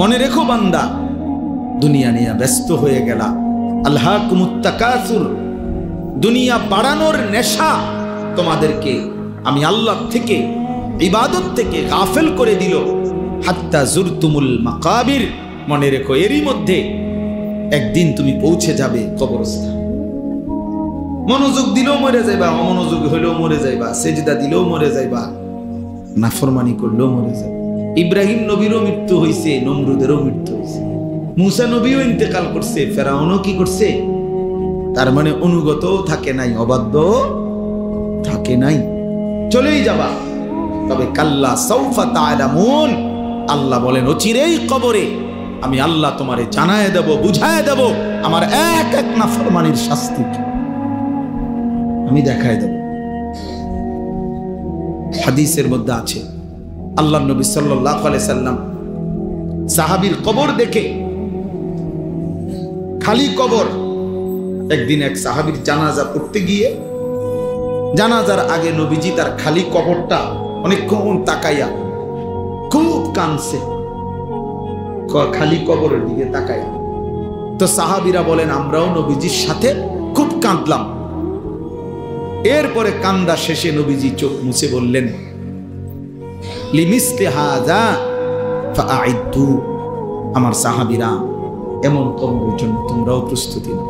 মনে রেখো বান্দা, দুনিয়া নিয়ে ব্যস্ত হয়ে গেলা। আলহাকুমুত তাকাসুর, দুনিয়া বাড়ানোর নেশা তোমাদেরকে আমি আল্লাহ থেকে, ইবাদত থেকে গাফেল করে দিল। হাত্তা জুরতুমুল মাকাবির, মনে রেখো এরই মধ্যে একদিন তুমি পৌঁছে যাবে কবরস্থান। মনোযোগ দিলেও মরে যাইবা, অমনোযোগ হইলেও মরে যাইবা, সেজদা দিলেও মরে যাইবা, নাফরমানি করলেও মরে যাবে। ইব্রাহিম নবীরও মৃত্যু হয়েছে, নমরুদেরও মৃত্যু হয়েছে, মুসা নবীও ইন্তেকাল করছে, ফেরাউনও কি করছে। তার মানে অনুগত থাকে নাই, অবাধ্য থাকে নাই, চলেই যাবা। তবে কাল্লা সাউফা তা'লামুন, আল্লাহ বলেন অচিরেই কবরে আমি আল্লাহ তোমারে জানায় দেব, বুঝায় দেব আমার এক এক নাফরমানির শাস্তি আমি দেখায় দেব। হাদিসের মধ্যে আছে আল্লাহ নবী সাল্লাল্লাহু আলাইহি সাল্লাম সাহাবীর কবর দেখে, খালি কবর, একদিন এক সাহাবীর জানাজা পড়তে গিয়ে জানাজার আগে নবীজি তার খালি কবরটা অনেকক্ষণ তাকাইয়া খুব কাঁদছে, খালি কবরের দিকে তাকাইয়া। তো সাহাবীরা বলেন আমরাও নবীজির সাথে খুব কাঁদলাম। এরপরে কান্দা শেষে নবীজি চোখ মুছে বললেন, লিমিসলি হাযা ফাআইদু, আমার সাহাবীরা এমন কবরের জন্য তোমরাও প্রস্তুতি নাও,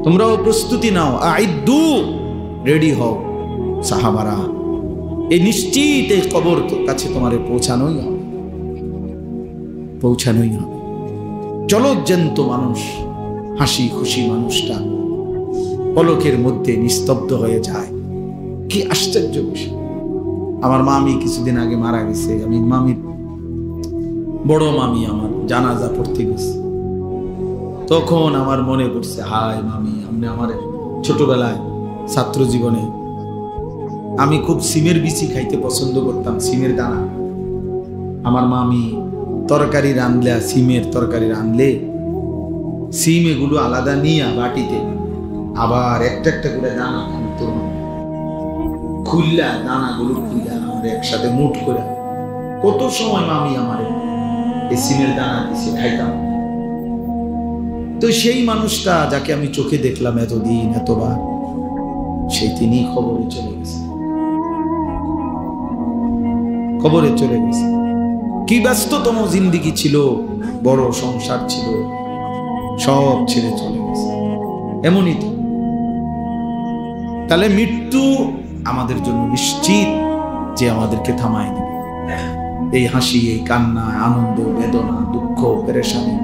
তোমরাও প্রস্তুতি নাও। আইদু, রেডি হও সাহাবারা, এই নিশ্চিত এই কবর কাছে তোমারে পৌঁছানোই হবে, পৌঁছানোই হবে। জলজ্যান্ত মানুষ, হাসি খুশি মানুষটা পলকের মধ্যে নিস্তব্ধ হয়ে যায়। কি আশ্চর্য বিষয়। আমার মামি কিছুদিন আগে মারা গেছে, আমি মামির বড় মামি আমার জানাজা পড়তে গেছে, তখন আমার মনে পড়ছে, হায় মামি, আপনি আমার ছোটবেলায় ছাত্র জীবনে আমি খুব সিমের বিচি খাইতে পছন্দ করতাম, সিমের দানা। আমার মামি তরকারি রাঁধলে, সিমের তরকারি রাঁধলে সিম এগুলো আলাদা নিয়ে বাটিতে আবার একটা একটা করে দানা আনতো, খুললা দানাগুলো খুললা আমার একসাথে মুঠ করে কত সময় মামি আমার এই সিমের দানা দিছে, খাইতাম। তো সেই মানুষটা যাকে আমি চোখে দেখলাম এতদিন এতবার, সেই তিনি কবরে চলে গেছে, কবরে চলে গেছে। কি ব্যস্ততম জিন্দেগি ছিল, বড় সংসার ছিল, সব ছেড়ে চলে গেছে। এমনই তো। তাহলে মৃত্যু আমাদের জন্য নিশ্চিত যে আমাদেরকে থামায় দেবে। এই হাসি, এই কান্না, আনন্দ, বেদনা, দুঃখ, পেরেশানি,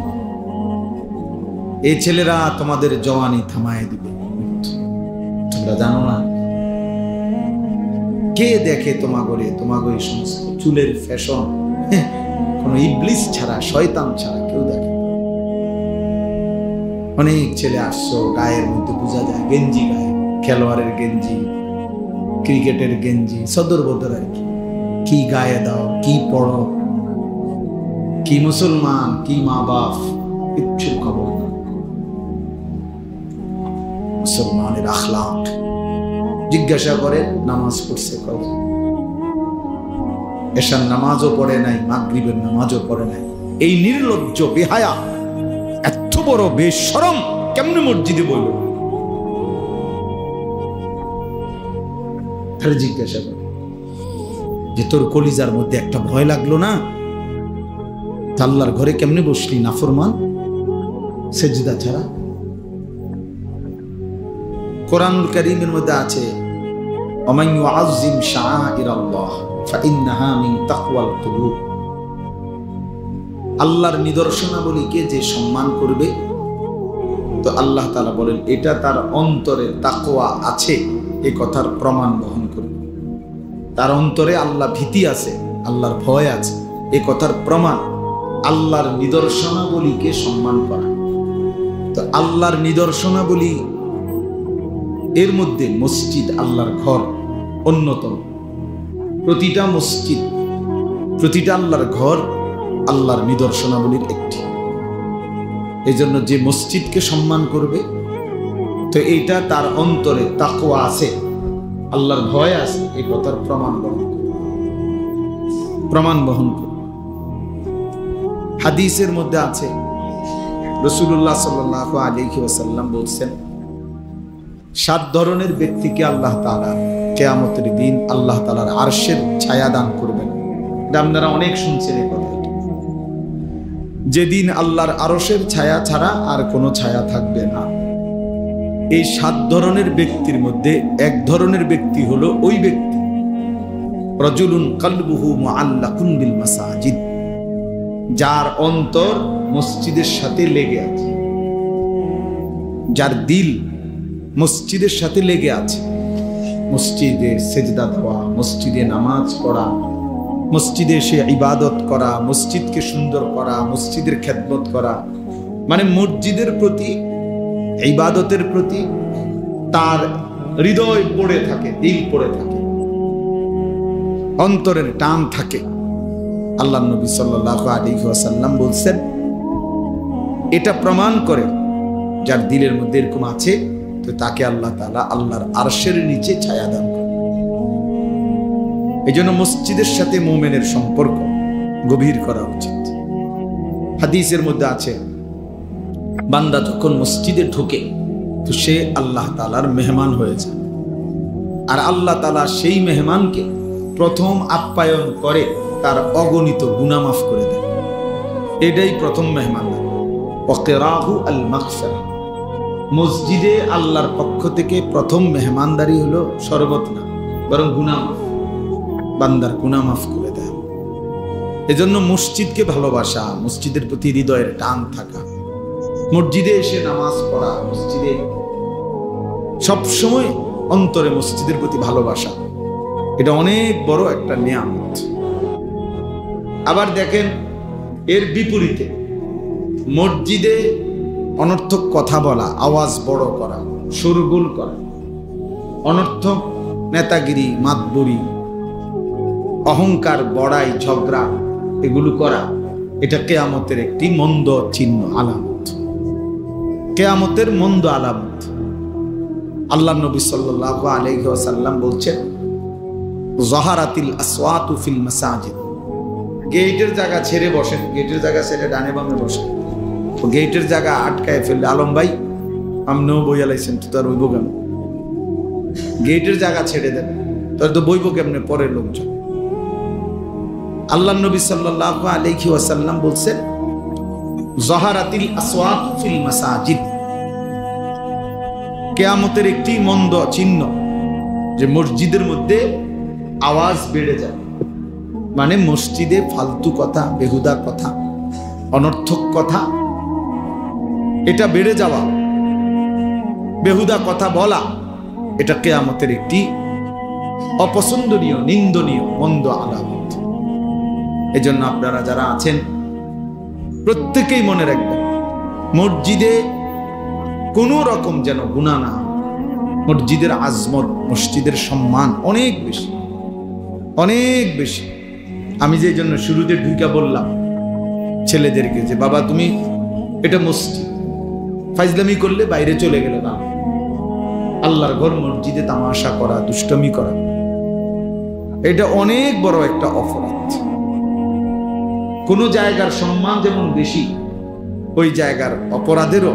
এই ছেলেরা তোমাদের জওয়ানি থামায় দিবে। তোমরা জানো না কে দেখে তোমাগরে, তোমাগরে সমস্ত চুলের ফ্যাশন কোন ইবলিস ছাড়া, শয়তান ছাড়া কেউ দেখে। অনেক ছেলে আসছো, গায়ের মধ্যে বোঝা যায় গেঞ্জি গায়ে, খেলোয়াড়ের গেঞ্জি, ক্রিকেটের গেঞ্জি, সদর বদর আর কি গায়ে দাও, কি পড়ো, কি মুসলমান, কি মা বাপ, কিচ্ছুর খবর না। মুসলমানের আখলাক জিজ্ঞাসা করে, নামাজ পড়ছে কবে? এশার নামাজও পড়ে নাই, মাগরিবের নামাজও পড়ে নাই। এই নির্লজ্জ বেহায়া, এত বড় বেশরম কেমনে মসজিদে বলল? তাহলে জিজ্ঞাসা করে যে তোর কলিজার মধ্যে একটা ভয় লাগলো না? আল্লাহর ঘরে কেমনে বসলি নাফরমান, সেজদা ছাড়া? কোরআনুল কারীমের মধ্যে আছে, ওমান ইউআযযিম শাআইরাল্লাহ ফাইন্নাহা মিন তাকওয়াল কুলুব, আল্লাহর নিদর্শনাবলীকে যে সম্মান করবে, তো আল্লাহ তাআলা বলেন এটা তার অন্তরে তাকওয়া আছে, এই কথার প্রমাণ বহন করবে। তার অন্তরে আল্লাহ ভীতি আছে, আল্লাহর ভয় আছে, এই কথার প্রমাণ আল্লাহর নিদর্শনাবলীকে সম্মান করা। তো আল্লাহর নিদর্শনাবলী এর মধ্যে মসজিদ, আল্লাহর ঘর অন্যতম। প্রতিটা মসজিদ, প্রতিটা আল্লাহর ঘর আল্লাহর নিদর্শনাবলীর একটি। এই জন্য যে মসজিদকে সম্মান করবে, তো এইটা তার অন্তরে তাকওয়া আছে, আল্লাহর ভয় আছে, এই কথার প্রমাণ বহন করবে। হাদিসের মধ্যে আছে, রাসূলুল্লাহ সাল্লাল্লাহু আলাইহি ওয়াসাল্লাম বলছেন, 7 ধরনের ব্যক্তিকে আল্লাহ তাআলা কিয়ামতের দিন আল্লাহ তাআলার আরশের ছায়া দান করবেন। এটা আপনারা অনেক শুনছেন এই কথা। যেদিন আল্লাহর আরশের ছায়া ছাড়া আর কোনো ছায়া থাকবে না। এই 7 ধরনের ব্যক্তির মধ্যে এক ধরনের ব্যক্তি হলো ওই ব্যক্তি, রাজুলুন কলবুহু মুআল্লাকুন বিল মাসাজিদ, যার অন্তর মসজিদের সাথে লেগে আছে, যার দিল মসজিদের সাথে লেগে আছে। মসজিদে সেজদা দেওয়া, মসজিদে নামাজ পড়া, মসজিদে এসে ইবাদত করা, মসজিদকে সুন্দর করা, মসজিদের খেদমত করা, মানে মসজিদের প্রতি, ইবাদতের প্রতি তার হৃদয় পড়ে থাকে, দিল পড়ে থাকে, অন্তরের টান থাকে। আল্লাহ নবী সাল্লাল্লাহু আলাইহি ওয়াসাল্লাম বলছেন, এটা প্রমাণ করে যার দিলের মধ্যে এরকম আছে, তো তাকে আল্লাহ তাআলা আল্লাহর আরশের নিচে ছায়া দান করে। এই জন্য মসজিদের সাথে মুমিনের সম্পর্ক গভীর করা উচিত। হাদিসের মধ্যে আছে, বান্দা যখন মসজিদে ঢোকে তো সে আল্লাহ তাআলার মেহমান হয়ে যায়, আর আল্লাহ তাআলা সেই মেহমানকে প্রথম আপ্যায়ন করে তার অগণিত গুনাহ মাফ করে দেয়। এটাই প্রথম মেহমানদারি। ওয়াকিরাহু আল মাগফিরা, মসজিদে আল্লাহর পক্ষ থেকে প্রথম মেহমানদারি হলো শরবত না, বরং গুনাহ মাফ, বান্দার গুনাহ মাফ করে দেয়। এজন্য মসজিদকে ভালোবাসা, মসজিদের প্রতি হৃদয়ের টান থাকা, মসজিদে এসে নামাজ পড়া, মসজিদে সবসময় অন্তরে মসজিদের প্রতি ভালোবাসা, এটা অনেক বড় একটা নিয়ামত। আবার দেখেন, এর বিপরীতে মসজিদে অনর্থক কথা বলা, আওয়াজ বড় করা, শোরগোল করা, অনর্থক নেতাগিরি, মাতবরি, অহংকার, বড়াই, ঝগড়া, এগুলো করা, এটা কিয়ামতের একটি মন্দ চিহ্ন, আলামত, কিয়ামতের মন্দ আলামত। আল্লাহ নবী সাল্লাল্লাহু আলাইহি ওয়াসাল্লাম বলছেন, যাহারাতিল আসওয়াতু ফিল মাসাজিদ, গেটের জায়গা ছেড়ে বসেন, গেটের জায়গা ছেড়ে ডানে বামে বসেন, গেটের জায়গা আটকায় ফেললে, আলম ভাই আপনিও বইয়া লাইছেন, তো তার বইব কেন? গেটের জায়গা ছেড়ে দেন, তার তো বইব কেমনে পরে লোকজন। আল্লাহ নবী সাল্লাল্লাহু আলাইহি ওয়াসাল্লাম বলছেন, যাহারাতিল আসওয়াতু ফিল মাসাজিদ, কিয়ামতের একটি মন্দ চিহ্ন যে মসজিদের মধ্যে আওয়াজ বেড়ে যায়, মানে মসজিদে ফালতু কথা, বেহুদা কথা, অনর্থক কথা, এটা বেড়ে যাওয়া, বেহুদা কথা বলা, এটা কিয়ামতের একটি অপছন্দনীয়, নিন্দনীয়, মন্দ আলামত। এজন্য আপনারা যারা আছেন প্রত্যেকেই মনে রাখবেন, মসজিদে কোনো রকম যেন গুনাহ না। মসজিদের আজমত, মসজিদের সম্মান অনেক বেশি, অনেক বেশি। আমি যে জন্য শুরুতে ঢুকা বললাম ছেলেদেরকে যে বাবা তুমি, এটা মসজিদ, ফাইজলামি করলে বাইরে চলে গেলে না, আল্লাহর ঘর মসজিদে তামাশা করা, দুষ্টমি করা, এটা অনেক বড় একটা অপরাধ। কোন জায়গার সম্মান যেমন বেশি, ওই জায়গার অপরাধেরও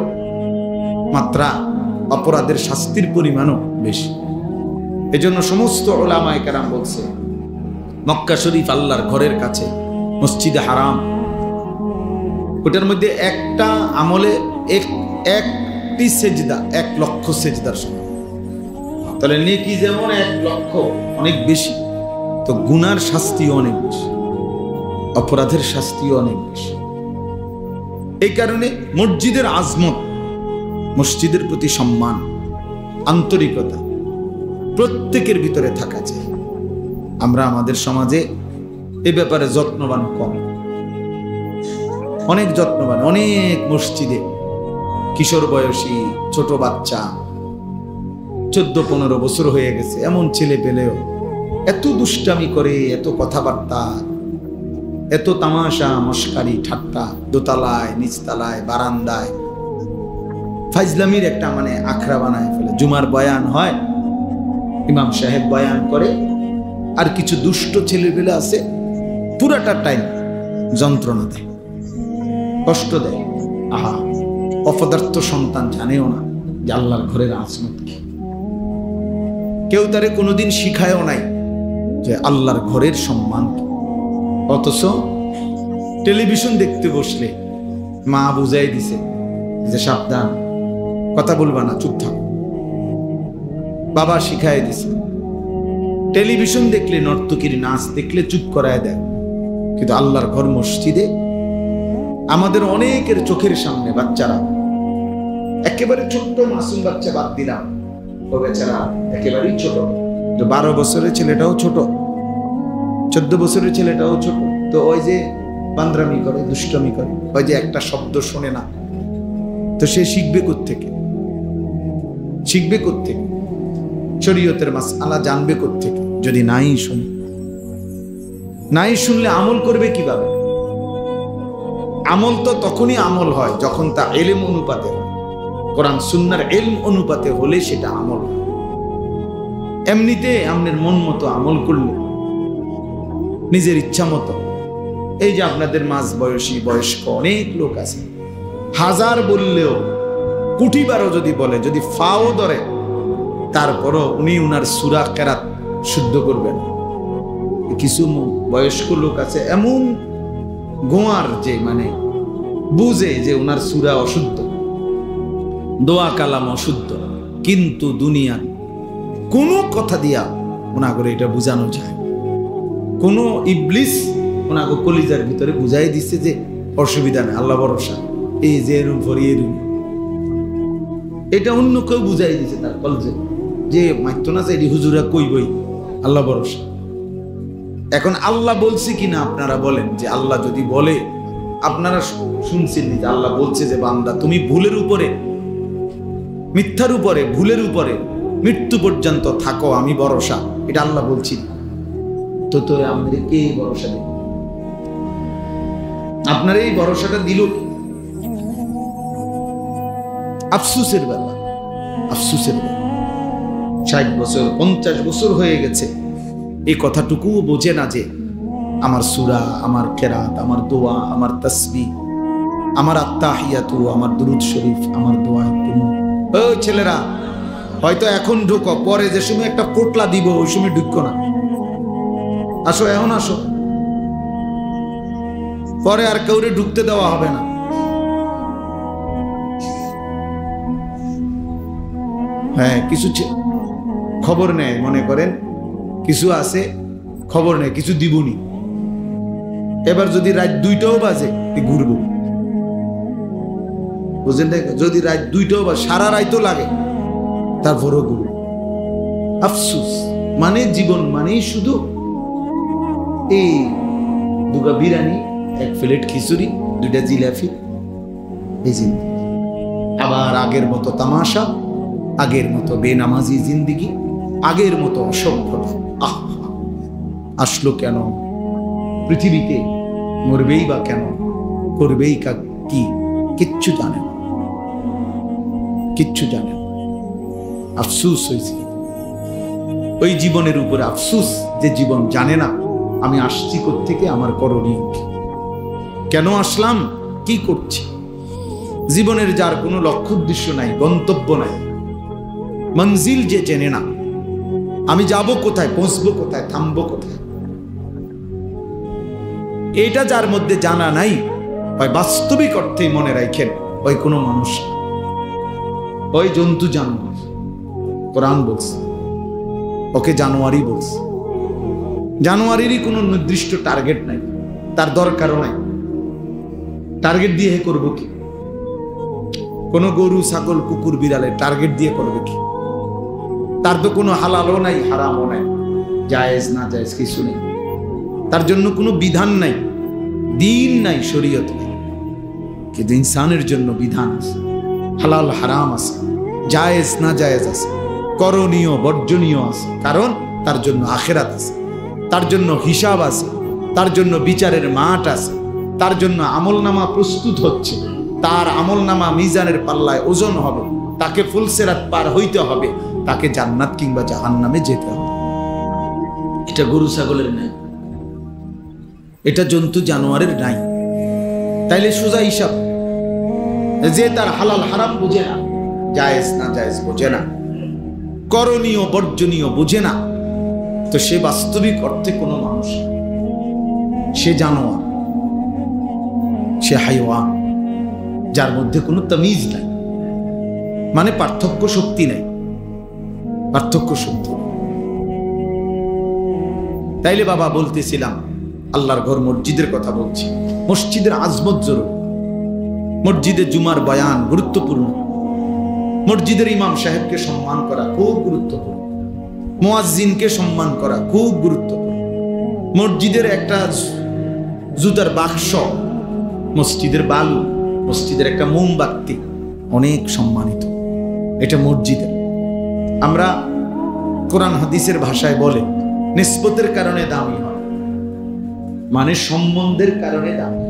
মাত্রা, অপরাধের শাস্তির পরিমাণও বেশি। এজন্য সমস্ত উলামায়ে কেরাম বলছে, মক্কা শরীফ আল্লাহর ঘরের কাছে, মসজিদে হারাম, ওটার মধ্যে একটা আমলে একটি সেজদা 1 লক্ষ সেজদার সমান। তাহলে নেকি যেমন 1 লক্ষ, অনেক বেশি, তো গুনার শাস্তিও অনেক বেশি, অপরাধের শাস্তিও অনেক বেশি। এই কারণে মসজিদের আজমত, মসজিদের প্রতি সম্মান, আন্তরিকতা প্রত্যেকের ভিতরে থাকা চাই। আমরা আমাদের সমাজে এ ব্যাপারে যত্নবান কম, অনেক যত্নবান। অনেক মসজিদে কিশোর বয়সী ছোট বাচ্চা, 14-15 বছর হয়ে গেছে এমন ছেলে পেলেও এত দুষ্টামি করে, এত কথাবার্তা, এত তামাশা, মস্কারি, ঠাট্টা, দোতলায়, নিচতলায়, বারান্দায় ফাইজলামির একটা মানে আখড়া বানায় ফেলে। জুমার বয়ান হয়, ইমাম সাহেব বয়ান করে, আর কিছু দুষ্ট ছেলেপেলে আছে পুরাটা টাইম যন্ত্রণা দেয়, কষ্ট দেয়। আহা, অপদার্থ সন্তান জানেও না যে আল্লাহর ঘরের আজমত কি। কেউ তারে কোনোদিন শিখায়ও নাই যে আল্লাহর ঘরের সম্মান কি। অথচ টেলিভিশন দেখতে বসলে মা বুঝাই দিছে যে সাবধান, কথা বলবা না, চুপ থাক। বাবা শিখাই দিছে। টেলিভিশন দেখলে, নর্তকীর নাচ দেখলে চুপ করায় দেয়। কিন্তু আল্লাহর ঘর মসজিদে আমাদের অনেকের চোখের সামনে বাচ্চারা, একেবারে ছোট্ট মাসুম বাচ্চা বাদ দিলাম, ও বেচারা একেবারেই ছোট, 12 বছরের ছেলেটাও ছোট, 14 বছরের ছেলেটাও ছোট। তো ওই যে বান্দরামি করে, দুষ্টমি করে, ওই যে একটা শব্দ শোনে না, তো সে শিখবে কোত্থেকে? শিখবে কোত্থেকে? শরীয়তের মাসআলা জানবে কোত্থেকে যদি নাই শুনে? নাই শুনলে আমল করবে কিভাবে? আমল তো তখনই আমল হয় যখন তা ইলম অনুপাতে হয়। কোরআন সুন্নাহর ইলম অনুপাতে হলে সেটা আমল হয়। এমনিতে আপনার মন মতো আমল করলে, নিজের ইচ্ছা মতো, এই যে আপনাদের মাঝ বয়সী বয়স্ক অনেক লোক আছে, হাজার বললেও, কোটিবারও যদি বলে, যদি ফাও ধরে, তারপরও উনি উনার সূরা কেরাত শুদ্ধ করবেন। কিছু বয়স্ক লোক আছে এমন গোয়ার, যে মানে বুঝে যে উনার সূরা অশুদ্ধ, দোয়া কালাম অশুদ্ধ, কিন্তু দুনিয়ার কোনো কথা দিয়া ওনাগরে এটা বুঝানো যায়। কোন ইবলিস ওনাকে কলিজার ভিতরে বুঝাই দিচ্ছে যে অসুবিধা নেই, আল্লাহ ভরসা, এই যে এরুম ফরি এরুম, এটা অন্য কেউ বুঝাই দিচ্ছে তার কলজে, যে মাইতো না যে হুজুরা কইবই আল্লাহ ভরসা। এখন আল্লাহ বলছে কিনা আপনারা বলেন, যে আল্লাহ যদি বলে, আপনারা শুনছেন যে আল্লাহ বলছে যে বান্দা তুমি ভুলের উপরে, মিথ্যার উপরে, ভুলের উপরে মৃত্যু পর্যন্ত থাকো, আমি ভরসা, এটা আল্লাহ বলছি। তো তো আমাদের কে ভরসা দিল? আপনার এই ভরসাটা দিল আফসুসের বেলা, আফসুসের বেলা। 60 বছর 50 বছর হয়ে গেছে, এই কথাটুকুও বোঝে না যে আমার সূরা, আমার কেরাত, আমার দোয়া, আমার তাসবিহ, আমার আত্তাহিয়াতু, আমার দুরূদ শরীফ, আমার দোয়া। ও ছেলেরা, হয়তো এখন ঢুকো, পরে যে সময় একটা পোটলা দিব ওই সময় ঢুকো না। আসো, এখন আসো, পরে আর কাউরে ঢুকতে দেওয়া হবে না। হ্যাঁ, কিছু খবর নেয়, মনে করেন কিছু আছে খবর নেয়, কিছু দিবনি। এবার যদি রাত 2টাও বাজে ঘুরবো, বুঝলেন? যদি রাত 2টাও বাজে, সারা রাতও লাগে, তারপরও ঘুরবো। আফসুস মানে জীবন মানেই শুধু এই 2 বিরিয়ানি, 1 প্লেট খিচুড়ি, 2টা জিলাপি, এই জিন্দেগি। আবার আগের মতো তামাশা, আগের মতো বেনামাজি জিন্দিগি, আগের মতো অসভ্যতা। আহ, আসলো কেন পৃথিবীতে? মরবেই বা কেন? করবেই কি? কিচ্ছু জানে না, কিচ্ছু জানে না। আফসুস হয়েছে ওই জীবনের উপরে, আফসুস যে জীবন জানে না আমি আসছি কোত্থেকে, আমার করণীয় কি, কেন আসলাম, কি করছি। জীবনের যার কোনো লক্ষ্য উদ্দেশ্য নাই, গন্তব্য নাই, মঞ্জিল যে চেনে না, আমি যাব কোথায়, পৌঁছবো কোথায়, থামবো কোথায়, এটা যার মধ্যে জানা নাই, ওই বাস্তবিক অর্থেই মনে রাখেন ওই কোনো মানুষ, ওই জন্তু জানোয়ার। কোরআন বলছে ওকে জানোয়ারই বলছে। জানোয়ারেরই কোনো নির্দিষ্ট টার্গেট নাই, তার দরকারও নাই। টার্গেট দিয়ে করবো কি? কোনো গরু, ছাগল, কুকুর, বিড়ালে টার্গেট দিয়ে করবে কি? তার তো কোনো হালালও নাই, হারামও নাই, জায়েজ না জায়েজ কিছু নেই, তার জন্য কোনো বিধান নাই, দিন নাই, শরীয়ত নেই। কিন্তু ইনসানের জন্য বিধান আছে, হালাল হারাম আছে, জায়েজ না জায়েজ আছে, করণীয় বর্জনীয় আছে। কারণ তার জন্য আখিরাত আছে, তার জন্য হিসাব আছে, তার জন্য বিচারের মাঠ আছে, তার জন্য আমলনামা প্রস্তুত হচ্ছে, তার আমলনামা মিজানের পাল্লায় ওজন হবে, তাকে ফুলসেরাত পার হইতে হবে, তাকে জান্নাত কিংবা জাহান্নামে যেতে হবে। এটা গরু ছাগলের নাই, এটা জন্তু জানোয়ারের নাই। তাইলে সোজা হিসাব, যে তার হালাল হারাম বুঝে না, জায়েজ না জায়েজ বুঝে না, করণীয় বর্জনীয় বুঝে না, তো সে বাস্তবিক অর্থে কোনো মানুষ, সে জানোয়ার, সে হাইওয়ান, যার মধ্যে কোনো তামিজ নাই, মানে পার্থক্য শক্তি নাই, পার্থক্য শক্তি। তাইলে বাবা বলতেছিলাম আল্লাহর ঘর মসজিদের কথা বলছি। মসজিদের আজমত জরুরি, মসজিদে জুমার বয়ান গুরুত্বপূর্ণ, মসজিদের ইমাম সাহেবকে সম্মান করা খুব গুরুত্বপূর্ণ, মুয়াজ্জিনকে সম্মান করা খুব গুরুত্বপূর্ণ। মসজিদের একটা জুতার বাক্স, মসজিদের বালু, মসজিদের একটা মোমবাতি অনেক সম্মানিত, এটা মসজিদের। আমরা কোরআন হাদিসের ভাষায় বলে নিসবতের কারণে দামি হয়, মানে সম্বন্ধের কারণে দামি।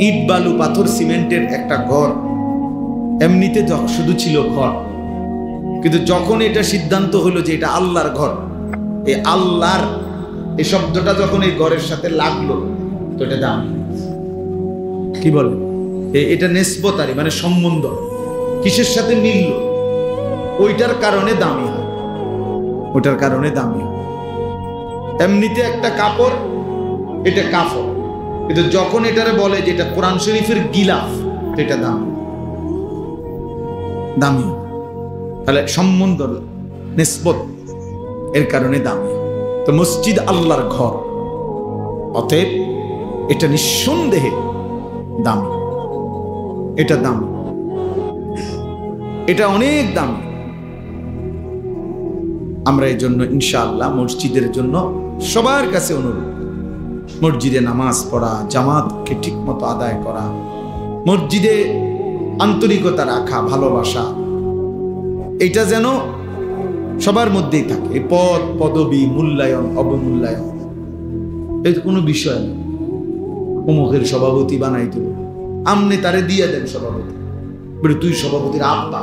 ইট বালু পাথর সিমেন্টের একটা ঘর এমনিতে শুধু ছিল ঘর, কিন্তু যখন এটা সিদ্ধান্ত হলো যে এটা আল্লাহর ঘর, এই আল্লাহর এই শব্দটা যখন এই ঘরের সাথে লাগলো তো এটা দামি। কি বলে এটা নিসবতারি, মানে সম্বন্ধ কিসের সাথে মিলল, ওইটার কারণে দামি হয়, ওটার কারণে দামি হয়। এমনিতে একটা কাপড়, এটা কাপড়, কিন্তু যখন এটারে বলে যে এটা কোরআন শরীফের গিলাফ, তো এটা দামি, দামি। তাহলে সম্বন্ধ নিসবত এর কারণে দামি। তো মসজিদ আল্লাহর ঘর, অতএব এটা নিঃসন্দেহে দামি, এটা দামি, এটা অনেক দামি। আমরা এই জন্য ইনশাআল্লাহ মসজিদের জন্য সবার কাছে অনুরোধ, মসজিদে নামাজ পড়া, জামাতকে ঠিক মতো আদায় করা, মসজিদে আন্তরিকতা রাখা, ভালোবাসা, এটা যেন সবার মধ্যেই থাকে। এই পদ পদবী, মূল্যায়ন অবমূল্যায়ন এই কোনো বিষয় নেই। অমুকের সভাপতি বানাই দেব, আমনে তারে দিয়ে দেন সভাপতি, বলে তুই সভাপতির আব্বা,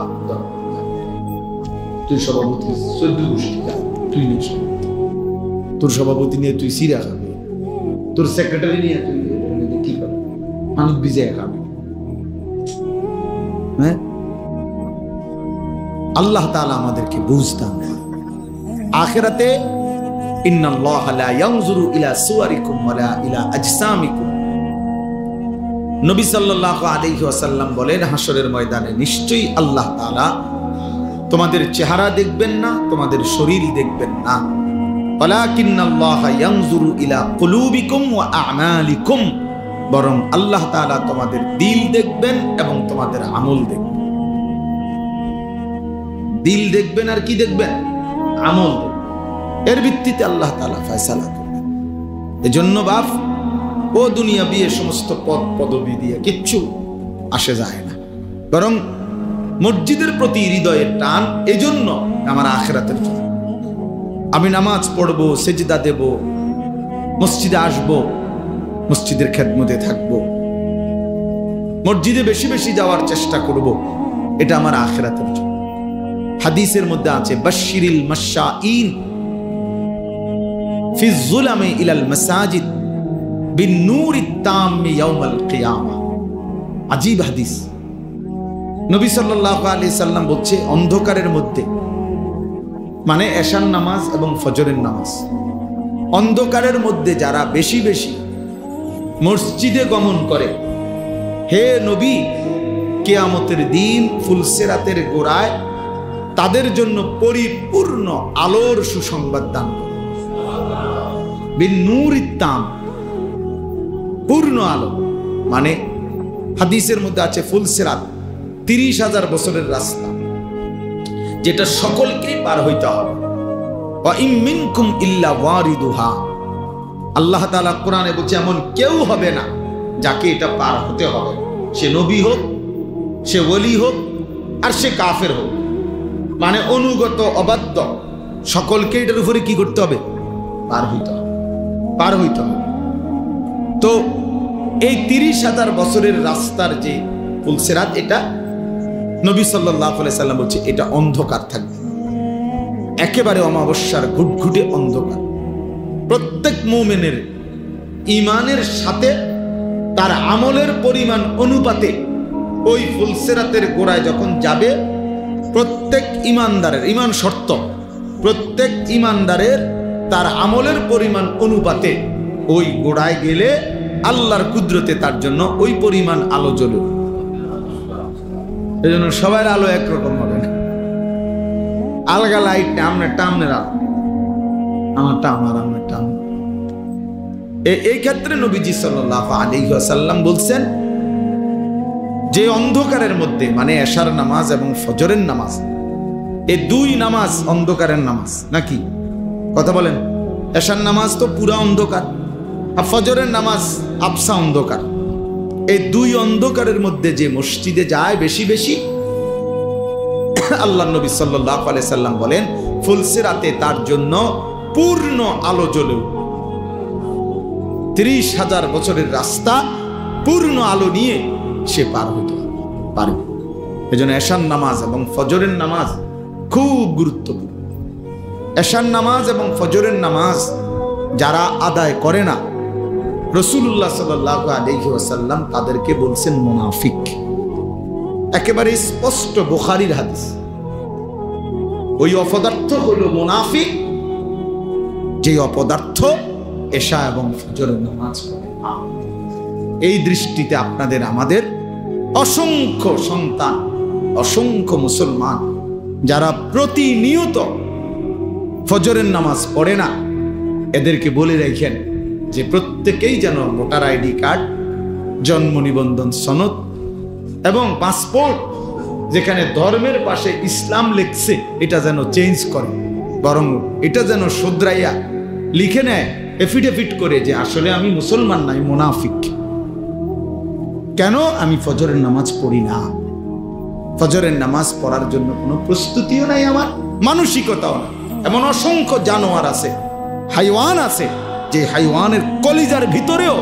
তুই সভাপতি 14 গোষ্ঠী, তুই নেই সভাপতি, তোর সভাপতি নিয়ে তুই সিরা খাবে, তোর সেক্রেটারি নিয়ে তুই কি করবে, মানুষ বিজয় খাবে। হ্যাঁ, আল্লাহ তাআলা আমাদেরকে বুঝতাম। আখিরাতে ইন্নাল্লাহা লা ইয়ানজুরু ইলা সুওয়ারিকুম ওয়ালা ইলা আজসামিকুম, নবী সাল্লাল্লাহু আলাইহি ওয়াসাল্লাম বলেন হাসরের ময়দানে নিশ্চয়ই আল্লাহ তাআলা তোমাদের চেহারা দেখবেন না, তোমাদের শরীর দেখবেন না, ওয়ালাকিন্নাল্লাহা ইয়ানজুরু ইলা কুলুবিকুম ওয়া আ'মালিকুম, বরং আল্লাহ তাআলা তোমাদের দিল দেখবেন এবং তোমাদের আমল দেখবেন। দিল দেখবেন আর কি দেখবেন? আমল দেখবেন। এর ভিত্তিতে আল্লাহ তাআলা ফয়সালা করবেন। এজন্য বাপ ও দুনিয়া বিয়ে সমস্ত পদ পদবি দিয়ে কিচ্ছু আসে যায় না, বরং মসজিদের প্রতি হৃদয়ের টান। এজন্য আমার আখিরাতের জন্য আমি নামাজ পড়ব, সেজদা দেব, মসজিদে আসব, মসজিদের খেদমতে থাকব, মসজিদে বেশি বেশি যাওয়ার চেষ্টা করব, এটা আমার আখিরাতের জন্য। হাদিসের মধ্যে আছে বাশশিরিল মাশাঈন ফি যুলামি ইলাল মাসাজিদ বিন-নূরিত তাম্মি ইয়াউমাল কিয়ামা। আজীব হাদিস। নবী সাল্লাল্লাহু আলাইহি সাল্লাম বলছে অন্ধকারের মধ্যে, মানে এশার নামাজ এবং ফজরের নামাজ, অন্ধকারের মধ্যে যারা বেশি বেশি মসজিদে গমন করে, হে নবী কিয়ামতের দিন ফুলসিরাতের গোড়ায় তাদের জন্য পরিপূর্ণ আলোর সুসংবাদ দান করে। বিন-নূরিত তাম, পূর্ণ আলো, মানে হাদিসের মধ্যে আছে ফুলসিরাত 30,000 বছরের রাস্তা, যেটা সকলকেই পার হইতে হবে। ওয়া ইম মিনকুম ইল্লা ওয়ারিদুহা, আল্লাহ তাআলা কোরআনে বলছে এমন কেউ হবে না যাকে এটা পার হতে হবে, সে নবী হোক, সে ওলি হোক, আর সে কাফের হোক, মানে অনুগত অবাধ্য, সকলকে এটার উপরে কি করতে হবে? পার হইতে হবে, পার হইতে হবে। তো এই 30,000 বছরের রাস্তার যে ফুলসিরাত, এটা নবী সাল্লাল্লাহু আলাইহি সাল্লাম বলছে এটা অন্ধকার থাকবে, একেবারে অমাবস্যার ঘুটঘুটে অন্ধকার। প্রত্যেক মুমিনের ঈমানের সাথে তার আমলের পরিমাণ অনুপাতে ওই ফুলসিরাতের গোড়ায় যখন যাবে, প্রত্যেক ইমানদারের, ইমান শর্ত, প্রত্যেক ইমানদারের তার আমলের পরিমাণ অনুপাতে ওই গোড়ায় গেলে আল্লাহর কুদরতে তার জন্য ওই পরিমাণ আলো জ্বলবে। এই জন্য সবার আলো একরকম হবে না, আলগা লাইট, আপনারটা আপনার আলো, আমারটা আমার, আপনারটা আমার। এই ক্ষেত্রে নবীজি সাল্লাল্লাহু আলাইহি ওয়াসাল্লাম বলছেন যে অন্ধকারের মধ্যে, মানে এশার নামাজ এবং ফজরের নামাজ, এই দুই নামাজ অন্ধকারের নামাজ নাকি? কথা বলেন। এশার নামাজ তো পুরা অন্ধকার, আর ফজরের নামাজ আবসা অন্ধকার। এই দুই অন্ধকারের মধ্যে যে মসজিদে যায় বেশি বেশি, আল্লাহ নবী সাল্লাল্লাহু আলাইহি সাল্লাম বলেন ফুলসিরাতে তার জন্য পূর্ণ আলো জ্বলে, 30,000 বছরের রাস্তা পূর্ণ আলো নিয়ে সে পার হতে পারবে। এজন্য এশার নামাজ এবং ফজরের নামাজ খুব গুরুত্বপূর্ণ। এশার নামাজ এবং ফজরের নামাজ যারা আদায় করে না, রাসূলুল্লাহ সাল্লাল্লাহু আলাইহি ওয়াসাল্লাম তাদেরকে বলছেন মুনাফিক। একেবারে স্পষ্ট বুখারীর হাদিস। ওই অপদার্থ হলো মুনাফিক, যে অপদার্থ এশা এবং ফজরের নামাজ পড়ে না। এই দৃষ্টিতে আপনাদের আমাদের অসংখ্য সন্তান, অসংখ্য মুসলমান যারা প্রতিনিয়ত ফজরের নামাজ পড়ে না, এদেরকে বলে রাখেন যে প্রত্যেকেই যেন ভোটার আইডি কার্ড, জন্ম নিবন্ধন সনদ এবং পাসপোর্ট যেখানে ধর্মের পাশে ইসলাম লিখছে এটা যেন চেঞ্জ করে, বরং এটা যেন শুধরাইয়া লিখে নেয় এফিডেভিট করে যে আসলে আমি মুসলমান নাই, মুনাফিক। কেন? আমি ফজরের নামাজ পড়ি না, ফজরের নামাজ পড়ার জন্য কোনো প্রস্তুতিও নাই, আমার মানসিকতাও না। এমন অসংখ্য জানোয়ার আছে, হাইওয়ান আছে, যে হাইওয়ানের কলিজার ভিতরেও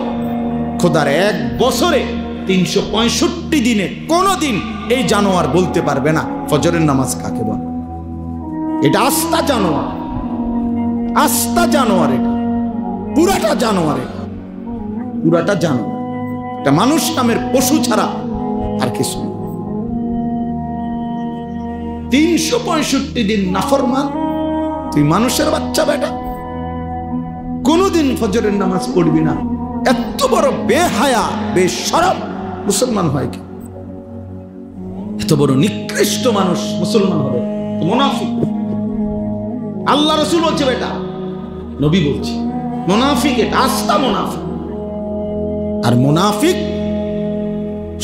খোদার এক বছরে 365 দিনে কোনোদিন এই জানোয়ার বলতে পারবে না ফজরের নামাজ কাকে বলে। এটা আস্তা জানোয়ার, আস্তা জানোয়ার, এটা পুরাটা জানোয়ার, এটা পুরাটা জানোয়ার। এটা মানুষ নামের পশু ছাড়া আর কিছু। 365 দিন নাফরমান, তুই মানুষের বাচ্চা বেটা, কোনদিন ফজরের নামাজ পড়বি না। এত বড় বেহায়া বেশরম মুসলমান হয় কি? এত বড় নিকৃষ্ট মানুষ মুসলমান হবে? মুনাফিক। আল্লাহ রাসূল বলছে বেটা, নবী বলছে মুনাফিক, এটা আস্তা মুনাফিক। আর মুনাফিক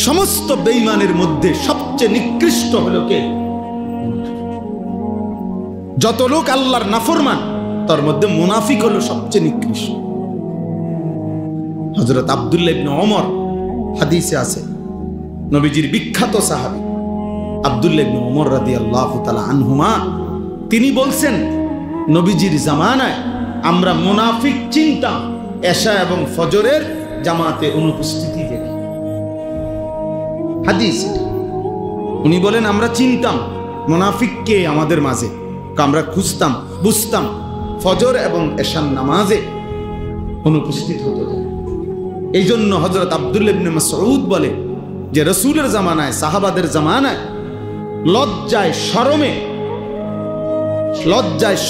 সমস্ত বেঈমানের মধ্যে সবচেয়ে নিকৃষ্ট হলো কে? যত লোক আল্লাহর নাফরমান তার মধ্যে মুনাফিক হলো সবচেয়ে নিকৃষ্ট। হযরত আব্দুল্লাহ ইবনে ওমর হাদিসে আছে, নবীজির বিখ্যাত সাহাবী আব্দুল্লাহ ইবনে ওমর রাদিয়াল্লাহু তাআলা আনহুমা, তিনি বলছেন নবীজির জামানায় আমরা মুনাফিক চিনতাম এশা এবং ফজরের জামাতে অনুপস্থিতি দেখে। হাদিস, উনি বলেন আমরা চিনতাম মুনাফিককে আমাদের মাঝে, আমরা খুঁজতাম, বুঝতাম ফজর এবং এশার নামাজে অনুপস্থিত হতো। এই জন্য হযরত আব্দুল্লাহ ইবনে মাসউদ বলে যে রাসূলের জামানায়, সাহাবাদের জামানায় লজ্জায়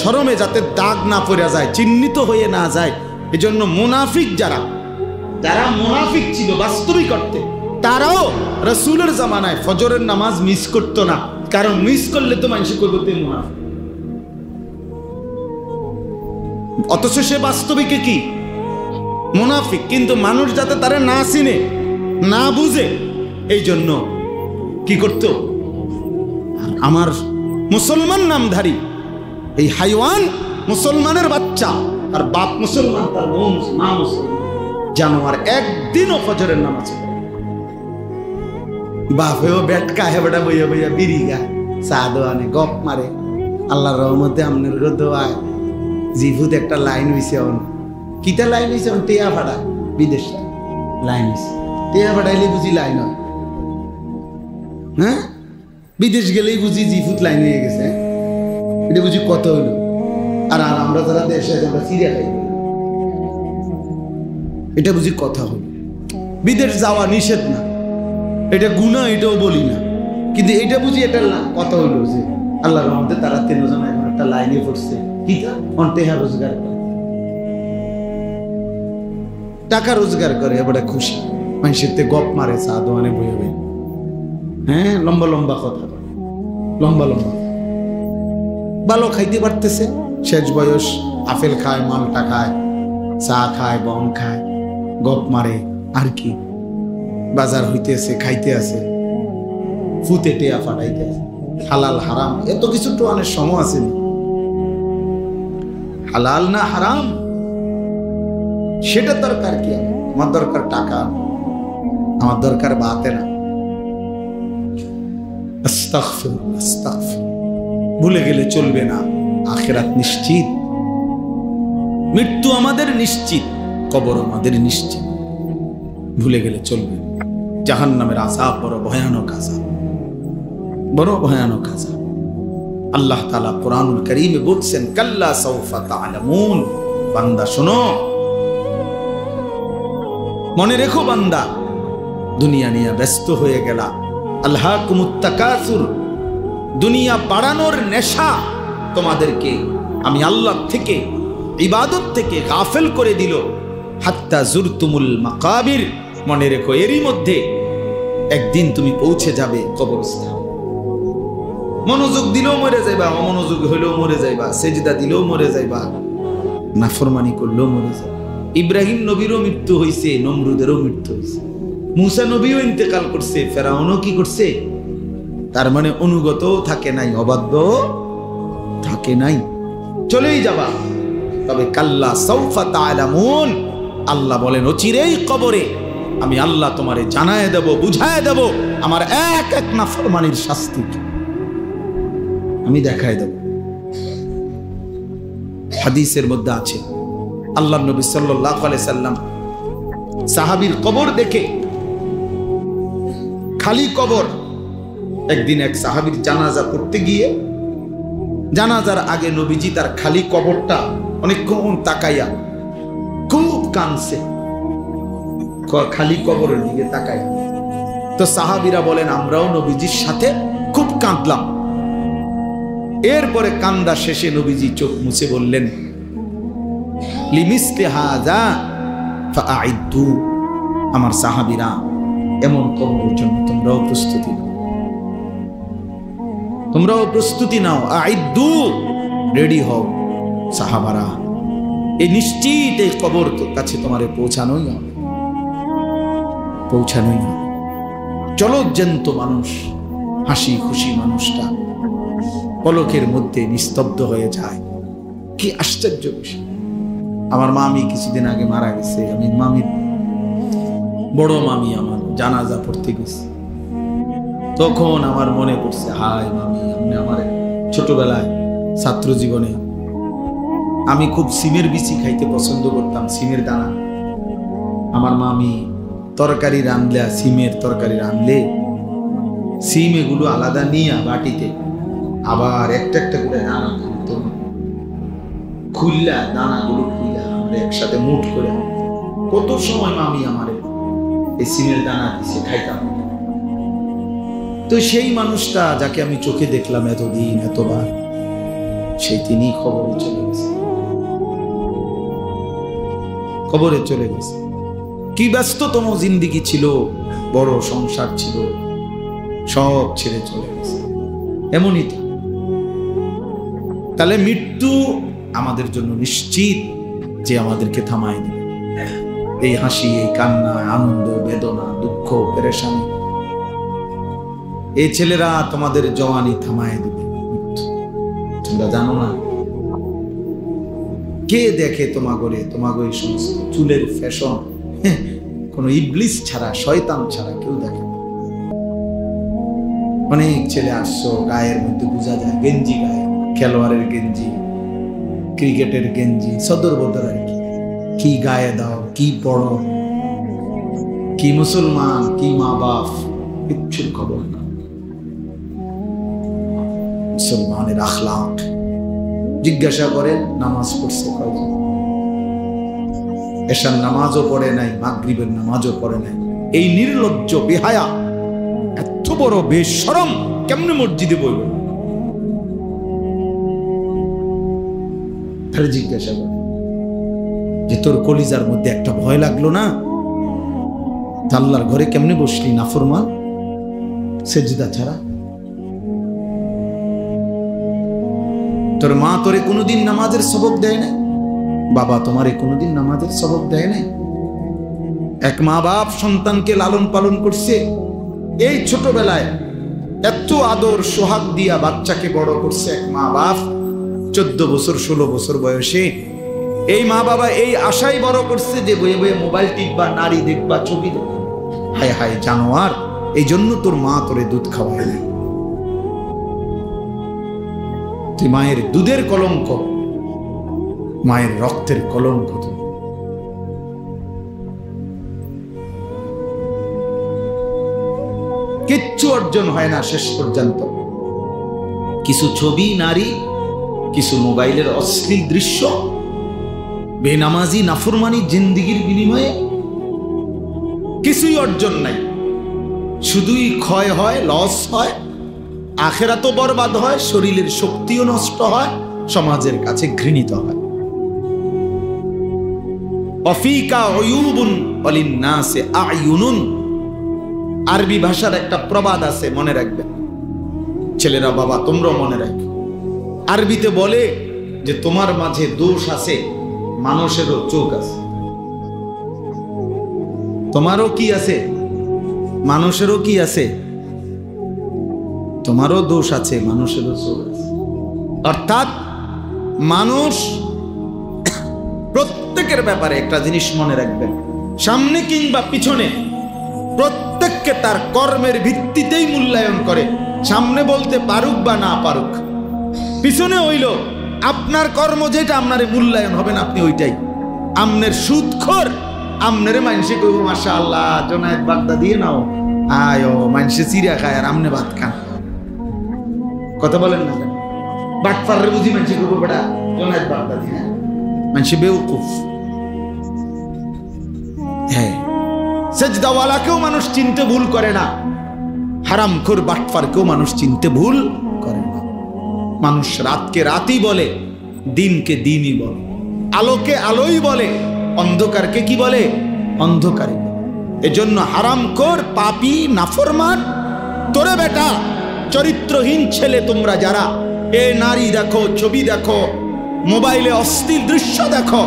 শরমে যাতে দাগ না পড়ে যায়, চিহ্নিত হয়ে না যায়, এজন্য মুনাফিক যারা মুনাফিক ছিল বাস্তবিক অর্থে, তারাও রাসূলের জামানায় ফজরের নামাজ মিস করতো না, কারণ মিস করলে তো মানুষ করবে মুনাফিক। অথচ সে বাস্তবিকে কি? মুনাফিক। কিন্তু মানুষ যাতে তারা না চিনে, না বুঝে, এই জন্য কি করত? আমার মুসলমান নামধারী এই হাইওয়ান, মুসলমানের বাচ্চা, আর বাপ মুসলমান, তার মা মুসলমান, জানোয়ার একদিনও ফজরের নামাজ বাপেও বেটকা হেবটা বইয়া বইয়া বিড়ি গা চা দোয়ানে গপ মারে। আল্লাহর রহমতে আপনার দোয়ায় জিভুত একটা লাইন হইছে, কিতা লাইন হইছে? টিয়া ভাড়া বিদেশ লাইন হইছে। টিয়া ভাড়াইলে বুঝি লাইন হয়? হ্যাঁ, বিদেশ গেলেই বুঝি জিভুত লাইন হয়ে গেছে। এটা বুঝি কত হইল? আর আমরা যারা দেশে আমরা চিড়িয়া খাই, এটা বুঝি কথা হইল। বিদেশ যাওয়া নিষেধ না, এটা গুনাহ, এটাও বলি না, কিন্তু এটা বুঝি এটা কথা হইলো যে আল্লাহর রহমতে তারা 3 জন এখন একটা লাইনে পড়ছে, কি টেহা রোজগার করে, টাকা রোজগার করে, এবার খুশি, মানুষের গপ মারে, চা দোকানে বইয়ে বই, হ্যাঁ, লম্বা লম্বা কথা, লম্বা লম্বা, ভালো খাইতে পারতেছে, শেষ বয়স, আপেল খায়, মালটা খায়, চা খায়, বম খায়, গপ মারে, আর কি বাজার হইতেছে, খাইতে আছে, ফুতে টেয়া ফাটাইতে আছে, হালাল হারাম এত কিছু তো অনেক সময় আছে, হালাল না হারাম সেটা দরকার কি, আমার দরকার টাকা, আমার দরকার বাতে না। আস্তাগফিরুল্লাহ, আস্তাগফিরুল্লাহ। ভুলে গেলে চলবে না, আখিরাত নিশ্চিত, মৃত্যু আমাদের নিশ্চিত, কবর আমাদের নিশ্চিত, ভুলে গেলে চলবে। জাহান্নামের আযাব বড় ভয়ানক আযাব, বড় ভয়ানক আযাব। আল্লাহ তাআলা কোরআনুল কারীমে বলছেন, কাল্লা সাউফা তা'লামুন, বান্দা শোনো, মনে রেখো বান্দা, দুনিয়া নিয়ে ব্যস্ত হয়ে গেলা, আলহাকুমুত তাকাসুর, দুনিয়া বাড়ানোর নেশা তোমাদেরকে আমি আল্লাহ থেকে, ইবাদত থেকে গাফেল করে দিল, হাত্তা জুরতুমুল মাকাবির, মনে রেখো এরই মধ্যে একদিন তুমি পৌঁছে যাবে কবরস্থান। মনোযোগ দিলেও মরে যাইবা, অমনোযোগ হইলেও মরে যাইবা, সেজদা দিলেও মরে যাইবা, নাফরমানি করলেও মরে যাইবা। ইব্রাহিম নবীরও মৃত্যু হয়েছে, নমরুদেরও মৃত্যু হয়েছে, মুসা নবীও ইন্তেকাল করছে, ফেরাউনও কি করছে, তার মানে অনুগত থাকে নাই, অবাধ্য থাকে নাই, চলেই যাবা। তবে কাল্লা সাউফা তা'লামুন, আল্লাহ বলেন অচিরেই কবরে আমি আল্লাহ তোমারে জানায় দেব, বুঝায় দেব আমার এক এক নাফরমানির শাস্তি আমি দেখায় দেব। হাদিসের মধ্যে আছে, আল্লাহ নবী সাল্লাল্লাহু আলাইহি সাল্লাম সাহাবীর কবর দেখে, খালি কবর, একদিন এক সাহাবীর জানাজা পড়তে গিয়ে, জানাজার আগে নবীজি তার খালি কবরটা অনেকক্ষণ তাকাইয়া খুব কাঁদছে, খালি কবরের দিকে তাকাইয়া। তো সাহাবীরা বলেন আমরাও নবীজির সাথে খুব কাঁদলাম। এরপরে কান্দা শেষে নবীজি চোখ মুছে বললেন, লিমিসলি হাযা ফাআইদু, আমার সাহাবীরা এমন কবরের জন্য তোমরাও প্রস্তুতি নাও, তোমরাও প্রস্তুতি নাও, আইদু, রেডি হও সাহাবারা, এই নিশ্চিত এই কবর কাছে তোমারে পৌঁছানোই হবে, পৌঁছানোই হবে। চলো জ্যান্ত মানুষ, হাসি খুশি মানুষটা পলকের মধ্যে নিস্তব্ধ হয়ে যায়, কি আশ্চর্য বিষয়। আমার মামি কিছুদিন আগে মারা গেছে, আমি মামির বড় মামি আমার জানাজা পড়তে গেছি, তখন আমার মনে পড়ছে, হায় মামি, আপনি আমার ছোটবেলায় ছাত্র জীবনে আমি খুব সিমের বিচি খাইতে পছন্দ করতাম, সিমের দানা। আমার মামি তরকারি রাঁধলে, সিমের তরকারি রাঁধলে সিম এগুলো আলাদা নিয়ে বাটিতে আবার একটা একটা করে দানা খুলতো, খুললা দানাগুলো খুললা আমরা একসাথে মুঠ করে, কত সময় মামি আমারে এই সিমের দানা দিছে, খাইতাম। তো সেই মানুষটা যাকে আমি চোখে দেখলাম এতদিন এতবার, সেই তিনি কবরে চলে গেছে, কবরে চলে গেছে। কি ব্যস্ততম জিন্দেগি ছিল, বড় সংসার ছিল, সব ছেড়ে চলে গেছে। এমনই তো, তাহলে মৃত্যু আমাদের জন্য নিশ্চিত যে আমাদেরকে থামায় দিবে। এই হাসি, এই কান্না, আনন্দ, বেদনা, দুঃখ, পেরেশানি, এই ছেলেরা তোমাদের জওয়ানি থামায় দিবে। তোমরা জানো না কে দেখে তোমাগরে, তোমাগরে সমস্ত চুলের ফ্যাশন, কোন ইবলিস ছাড়া, শয়তান ছাড়া কেউ দেখে না। অনেক ছেলে আসছো, গায়ের মধ্যে বোঝা যায় গেঞ্জি গায়ে, খেলোয়াড়ের গেঞ্জি, ক্রিকেটের গেঞ্জি, সদর বদর আর কি গায়ে দাও, কি পড়ো, কি মুসলমান, কি মা বাপ, কিচ্ছুর খবর না। মুসলমানের আখলাক জিজ্ঞাসা করেন, নামাজ পড়ছে কয়জন? এশার নামাজও পড়ে নাই, মাগরিবের নামাজও পড়ে নাই, এই নির্লজ্জ বেহায়া এত বড় বেশরম কেমনে মসজিদে বলবে? তাহলে জিজ্ঞাসা করে যে তোর কলিজার মধ্যে একটা ভয় লাগলো না? আল্লাহর ঘরে কেমনে বসলি নাফরমান সেজদা ছাড়া? তোর মা তোরে কোনোদিন নামাজের সবক দেয় না? বাবা তোমারে কোনোদিন নামাজের সবক দেয় না? এক মা বাপ সন্তানকে লালন পালন করছে, এই ছোটবেলায় এত আদর সোহাগ দিয়া বাচ্চাকে বড় করছে এক মা বাপ। 14 বছর 16 বছর বয়সে এই মা বাবা এই আশাই বড় করছে যে বয়ে বয়ে মোবাইল টিপবা, নারী দেখবা, ছবি দেখবা। হায় হায় জানোয়ার, এই জন্য তোর মা তোরে দুধ খাওয়ায় না। তুই মায়ের দুধের কলঙ্ক, মায়ের রক্তের কলঙ্ক। কিচ্ছু অর্জন হয় না শেষ পর্যন্ত। কিছু ছবি, নারী, কিছু মোবাইলের অশ্লীল দৃশ্য, বেনামাজি নাফরমানি জিন্দিগির বিনিময়ে কিছুই অর্জন নাই। শুধুই ক্ষয় হয়, লস হয়, আখেরাতও বরবাদ হয়, শরীরের শক্তিও নষ্ট হয়, সমাজের কাছে ঘৃণিত হয়। অফিকা উয়ুবুন ওয়ালিন্নাসে আয়ুনুন, আরবি ভাষার একটা প্রবাদ আছে, মনে রাখবেন ছেলেরা, বাবা তোমরা মনে রাখবে। আরবিতে বলে যে তোমার মাঝে দোষ আছে, মানুষেরও চোখ আছে। তোমারও কি আছে? মানুষেরও কি আছে? তোমারও দোষ আছে, মানুষেরও চোখ আছে। অর্থাৎ মানুষ প্রত্যেকের ব্যাপারে একটা জিনিস মনে রাখবেন, সামনে কিংবা পিছনে প্রত্যেককে তার কর্মের ভিত্তিতেই মূল্যায়ন করে। সামনে বলতে পারুক বা না পারুক, পিছনে হইল আপনার কর্ম যেটা আপনার মূল্যায়ন হবে না, আপনি ওইটাই। আমনের সুদখোর, আমনের মানুষে কইব মাশাআল্লাহ জোনায়েদ বাগদা দিয়ে নাও, আয়ো মানুষে চিড়া খায় আর আমনে ভাত খান। কথা বলেন না কেন? বাটপারের বুঝি মানুষে কইব বেটা জোনায়েদ বাগদা দিয়ে, মানুষে বেউকুফ। হ্যাঁ, সেজদাওয়ালাকেও মানুষ চিনতে ভুল করে না, হারামখোর বাটপারকেও মানুষ চিনতে ভুল করে না। মানুষ রাতকে রাতই বলে, দিনকে দিনই বলে, আলোকে আলোই বলে, অন্ধকারকে কি বলে? অন্ধকারই। এজন্য হারামখোর, পাপী, নাফরমান, তোরে বেটা চরিত্রহীন ছেলে তোমরা যারা এ নারী দেখো, ছবি দেখো, মোবাইলে অশ্লীল দৃশ্য দেখো,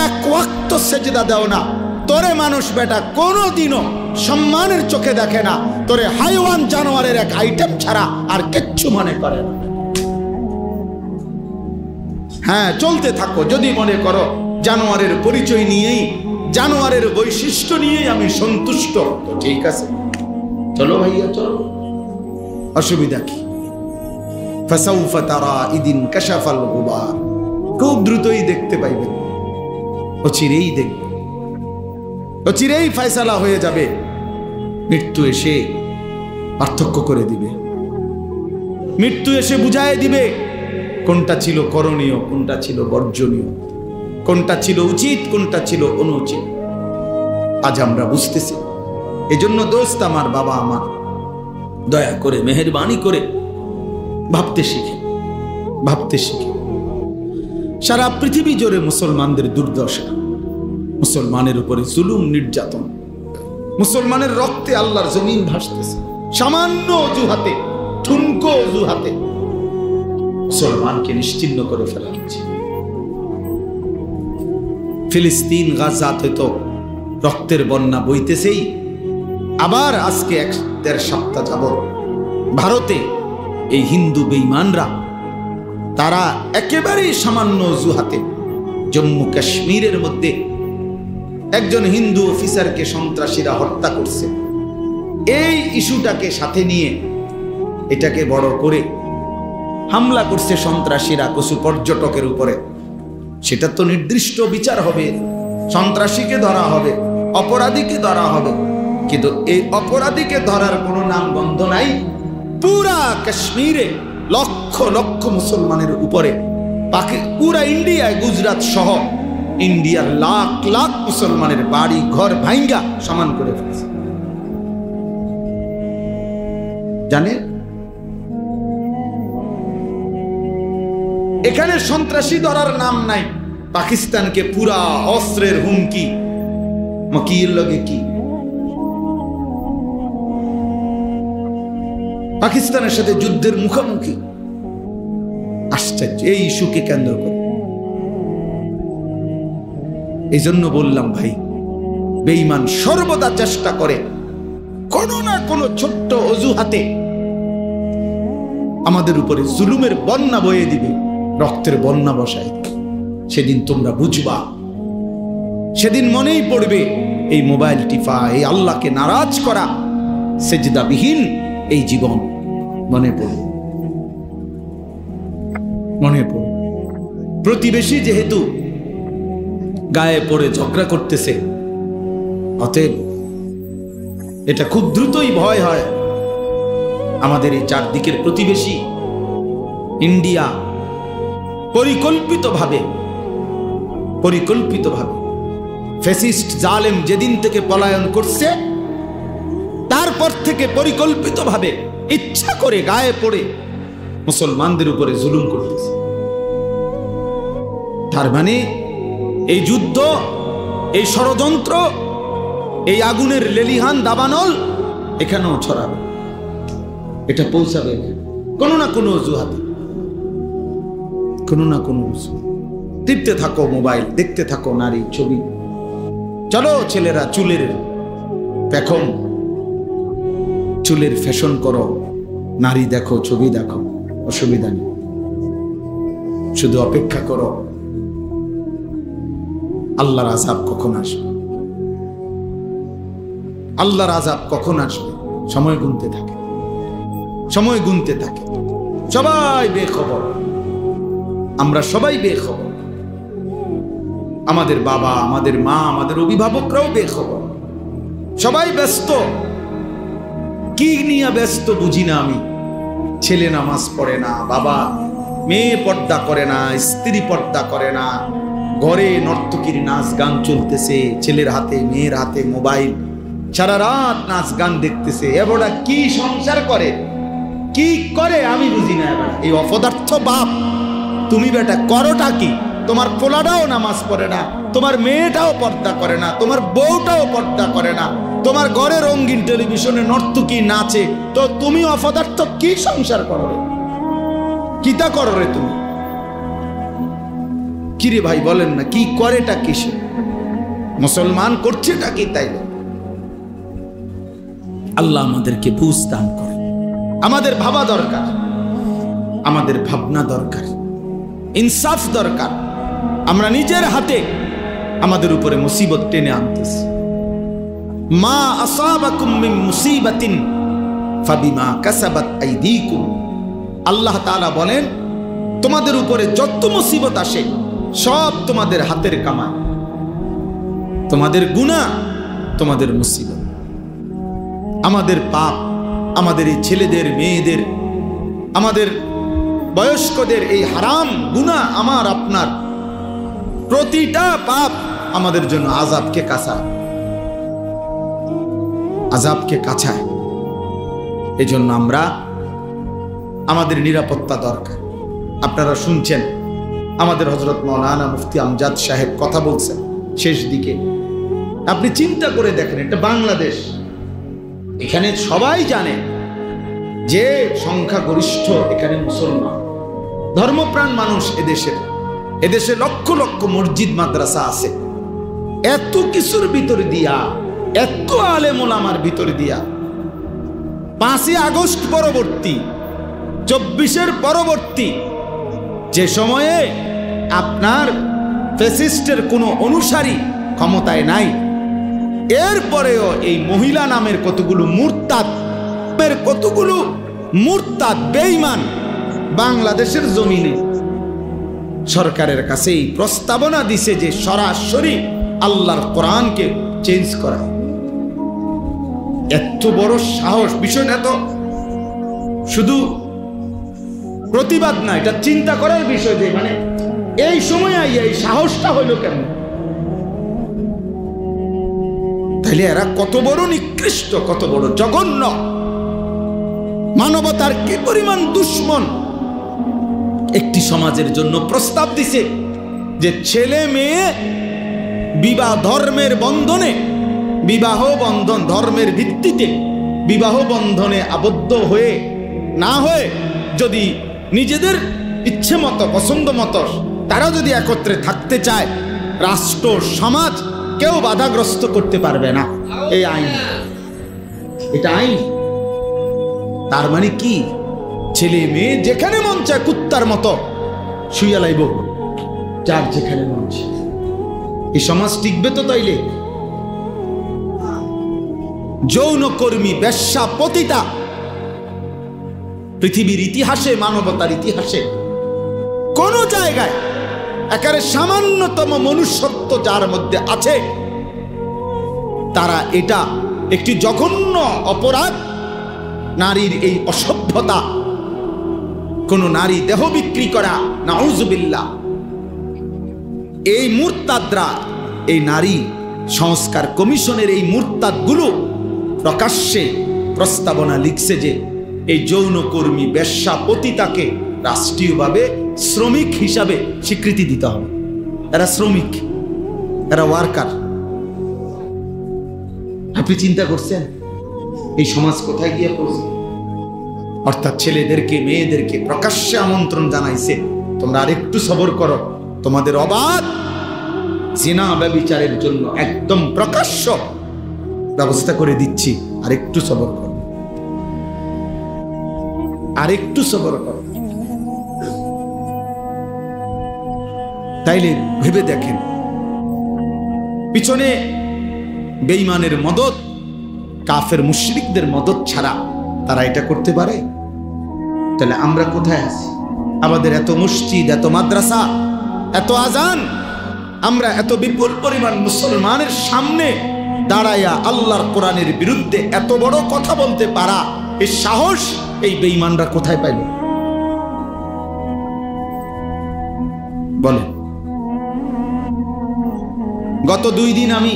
এক ওয়াক্ত সেজদা দাও না, তোরে মানুষ বেটা কোনোদিনও সম্মানের চোখে দেখে না, তোরে হাইওয়ান জানোয়ারের এক আইটেম ছাড়া আর কিচ্ছু মনে করে না। হ্যাঁ, চলতে থাকো, যদি মনে করো জানোয়ারের পরিচয় নিয়েই, জানোয়ারের বৈশিষ্ট্য নিয়েই আমি সন্তুষ্ট, তো ঠিক আছে, চলো ভাইয়া চলো, অসুবিধা কি? ফাসাউফা তারা ইদিন কাশাফাল গুবার, খুব দ্রুতই দেখতে পাইবেন, অচিরেই দেখবেন, অচিরেই ফয়সালা হয়ে যাবে। মৃত্যু এসে পার্থক্য করে দিবে, মৃত্যু এসে বুঝায় দিবে কোনটা ছিল করণীয়, কোনটা ছিল বর্জনীয়, কোনটা ছিল উচিত, কোনটা ছিল অনুচিত। আজ আমরা বুঝতেছি। এজন্য দোস্ত আমার, বাবা আমার, দয়া করে মেহেরবানি করে ভাবতে শিখে, ভাবতে শিখে। সারা পৃথিবী জুড়ে মুসলমানদের দুর্দশা, মুসলমানের উপরে জুলুম নির্যাতন, মুসলমানের রক্তে আল্লাহর জমিন ভাসতেছে। সামান্য অজুহাতে, ঠুনকো অজুহাতে মুসলমানকে নিশ্চিহ্ন করে ফেলা হচ্ছে। ফিলিস্তিন, গাজাতে তো রক্তের বন্যা বইতেছেই। আবার আজকে 1-1.5 সপ্তাহ যাবত ভারতে এই হিন্দু বেঈমানরা, তারা একেবারেই সামান্য অজুহাতে জম্মু কাশ্মীরের মধ্যে একজন হিন্দু অফিসারকে সন্ত্রাসীরা হত্যা করছে। এই ইস্যুটাকে সাথে নিয়ে এটাকে বড় করে হামলা করছে সন্ত্রাসীরা কিছু পর্যটকের উপরে। সেটা তো নির্দিষ্ট বিচার হবে, সন্ত্রাসীকে ধরা হবে, অপরাধীকে ধরা হবে, কিন্তু এই অপরাধীকে ধরার কোনো নাম গন্ধ নাই। পুরা কাশ্মীরে লক্ষ লক্ষ মুসলমানের উপরে, পুরা ইন্ডিয়ায়, গুজরাট সহ ইন্ডিয়ার লাখ লাখ মুসলমানের বাড়ি ঘর ভাঙ্গা সমান করে ফেলছে। জানে? এখানে সন্ত্রাসী ধরার নাম নাই, পাকিস্তানকে পুরা অস্ত্রের হুমকি, মকির লগে কি পাকিস্তানের সাথে যুদ্ধের মুখোমুখি। আশ্চর্য এই ইস্যুকে কেন্দ্র করে। এই জন্য বললাম ভাই, বেঈমান সর্বদা চেষ্টা করে কোনো না কোনো ছোট্ট অজুহাতে আমাদের উপরে জুলুমের বন্যা বয়ে দিবে, রক্তের বন্যা বসায়। সেদিন তোমরা বুঝবা, সেদিন মনেই পড়বে এই মোবাইল টিপা, এই আল্লাহকে নারাজ করা, সেজদাবিহীন এই জীবন মনে পড়বে, মনে পড়বে। প্রতিবেশী যেহেতু গায়ে পড়ে ঝগড়া করতেছে, অতএব এটা খুব দ্রুতই ভয় হয় আমাদের এই চারদিকের প্রতিবেশী ইন্ডিয়া পরিকল্পিতভাবে ফ্যাসিস্ট জালেম যেদিন থেকে পলায়ন করছে, তারপর থেকে পরিকল্পিতভাবে ইচ্ছা করে গায়ে পড়ে মুসলমানদের উপরে জুলুম করতেছে। তার মানে এই যুদ্ধ, এই ষড়যন্ত্র, এই আগুনের লেলিহান দাবানল এখানেও ছড়াবে, এটা পৌঁছাবে কোনো না কোনো অজুহাতে, কোনো না কোনো অজুহাতে। টিপতে থাকো মোবাইল, দেখতে থাকো নারী ছবি। চলো ছেলেরা চুলের পেখম, চুলের ফ্যাশন করো, নারী দেখো, ছবি দেখো, অসুবিধা নেই। শুধু অপেক্ষা করো আল্লাহর আযাব কখন আসবে, আল্লাহর আযাব কখন আসবে। সময় গুনতে থাকে, সময় গুনতে থাকে। সবাই বেখবর, আমরা সবাই বেখবর। আমাদের বাবা, আমাদের মা, আমাদের অভিভাবকরাও বেখবর। সবাই ব্যস্ত। কি নিয়ে ব্যস্ত বুঝি না আমি। ছেলে নামাজ পড়ে না, বাবা, মেয়ে পর্দা করে না, স্ত্রী পর্দা করে না, ঘরে নর্তকীর নাচ গান চলতেছে, ছেলের হাতে মেয়ের হাতে মোবাইল, সারা রাত নাচ গান দেখতেছে। এবারে কি সংসার করে, কি করে আমি বুঝি না। এবার এই অপদার্থ বাপ, তুমি বেটা করোটা কি? তোমার পোলাটাও নামাজ পড়ে না, তোমার মেয়েটাও পর্দা করে না, তোমার বউটাও পর্দা করে না, তোমার ঘরে রঙিন টেলিভিশনে নর্তকী নাচে, তো তুমি অপদার্থ কি সংসার করো রে? কিতা করো রে তুমি? কিরে ভাই বলেন না, কি করেটা কিসে? মুসলমান করছেটা কি? তাই আল্লাহ আমাদেরকে বুঝ দান করে। আমাদের ভাবা দরকার, আমাদের ভাবনা দরকার, ইনসাফ দরকার। আমরা নিজের হাতে আমাদের উপরে মুসিবত টেনে আনতেছি। মা আসাবাকুম মিন মুসিবাতিন ফাবিমা কাসাবাত আইদিকুম। আল্লাহ তাআলা বলেন, তোমাদের উপরে যত মুসিবত আসে সব তোমাদের হাতের কামাই, তোমাদের গুনাহ, তোমাদের মুসিবত। আমাদের পাপ, আমাদের এই ছেলেদের, মেয়েদের, আমাদের বয়স্কদের এই হারাম গুনাহ, আমার আপনার প্রতিটা পাপ আমাদের জন্য আযাবকে কাছায়, আযাবকে কাছায়। এজন্য আমরা, আমাদের নিরাপত্তা দরকার। আপনারা শুনছেন আমাদের হযরত মাওলানা মুফতি আমজাদ সাহেব কথা বলছেন শেষ দিকে। আপনি চিন্তা করে দেখেন, এটা বাংলাদেশ, এখানে সবাই জানে যে সংখ্যাগরিষ্ঠ এখানে মুসলমান, ধর্মপ্রাণ মানুষ এদেশে লক্ষ লক্ষ মসজিদ মাদ্রাসা আছে। এত কিছুর ভিতর দিয়া, এত আলেম ওলামার ভিতর দিয়া 5ই আগস্ট পরবর্তী, 24-এর পরবর্তী যে সময়ে আপনার ফ্যাসিস্টের কোনো অনুসারী ক্ষমতায় নাই, এরপরেও এই মহিলা নামের কতগুলো মুরতাদ বেঈমান বাংলাদেশের জমিনে সরকারের কাছে এই প্রস্তাবনা দিছে যে সরাসরি আল্লাহর কোরআনকে চেঞ্জ করা। এত বড় সাহস! বিষয়টা তো শুধু প্রতিবাদ না, এটা চিন্তা করার বিষয় যে মানে এই সময় এই সাহসটা হইল কেন? তাহলে এরা কত বড় নিকৃষ্ট, কত বড় জঘন্য! মানবতার কি পরিমাণ দুশ্মন একটি সমাজের জন্য প্রস্তাব দিছে যে ছেলে মেয়ে বিবাহ ধর্মের বন্ধনে, বিবাহ বন্ধন ধর্মের ভিত্তিতে বিবাহ বন্ধনে আবদ্ধ হয়ে না হয়ে যদি নিজেদের ইচ্ছে মতো পছন্দ মতো তারা যদি একত্রে থাকতে চায়, রাষ্ট্র সমাজ কেউ বাধাগ্রস্ত করতে পারবে না। এই আইন, এটা আইন। তার মানে কি, ছেলে মেয়ে যেখানে মন চায় কুত্তার মতো শুইয়া লাইব, যার যেখানে মন চায়। এই সমাজ টিকবে তো তাইলে? যৌনকর্মী, বেশ্যা, পতিতা পৃথিবীর ইতিহাসে, মানবতার ইতিহাসে কোন জায়গায় একেবারে সামান্যতম মনুষ্যত্ব যার মধ্যে আছে, তারা এটা একটি জঘন্য অপরাধ, নারীর এই অসভ্যতা, কোন নারী দেহ বিক্রি করা, নাউজুবিল্লাহ। এই মুরতাদরা, এই নারী সংস্কার কমিশনের এই মুরতাদগুলো প্রকাশ্যে প্রস্তাবনা লিখছে যে এই যৌনকর্মী, বেশ্যা, পতিতাকে রাষ্ট্রীয়ভাবে শ্রমিক হিসাবে স্বীকৃতি দিতে হবে। এরা শ্রমিক, এরা ওয়ার্কার। আপনি চিন্তা করছেন এই সমাজ কোথায় গিয়ে পৌঁছে? অর্থাৎ ছেলেদেরকে, মেয়েদেরকে প্রকাশ্যে আমন্ত্রণ জানাইছে, তোমরা আরেকটু সবর করো, তোমাদের অবাধ জিনা ব্যভিচারের জন্য একদম প্রকাশ্য ব্যবস্থা করে দিচ্ছি, আরেকটু সবর করো, আরেকটু সবর করো। তাইলে ভেবে দেখেন, পিছনে বেঈমানের মদত, কাফের মুশরিকদের মদত ছাড়া তারা এটা করতে পারে? তাহলে আমরা কোথায় আছি? আমাদের এত মসজিদ, এত মাদ্রাসা, এত আজান, আমরা এত বিপুল পরিমাণ মুসলমানের সামনে দাঁড়াইয়া আল্লাহর কোরআনের বিরুদ্ধে এত বড় কথা বলতে পারা, এই সাহস এই বেঈমানরা কোথায় পাইল? বলেন। গত 2 দিন আমি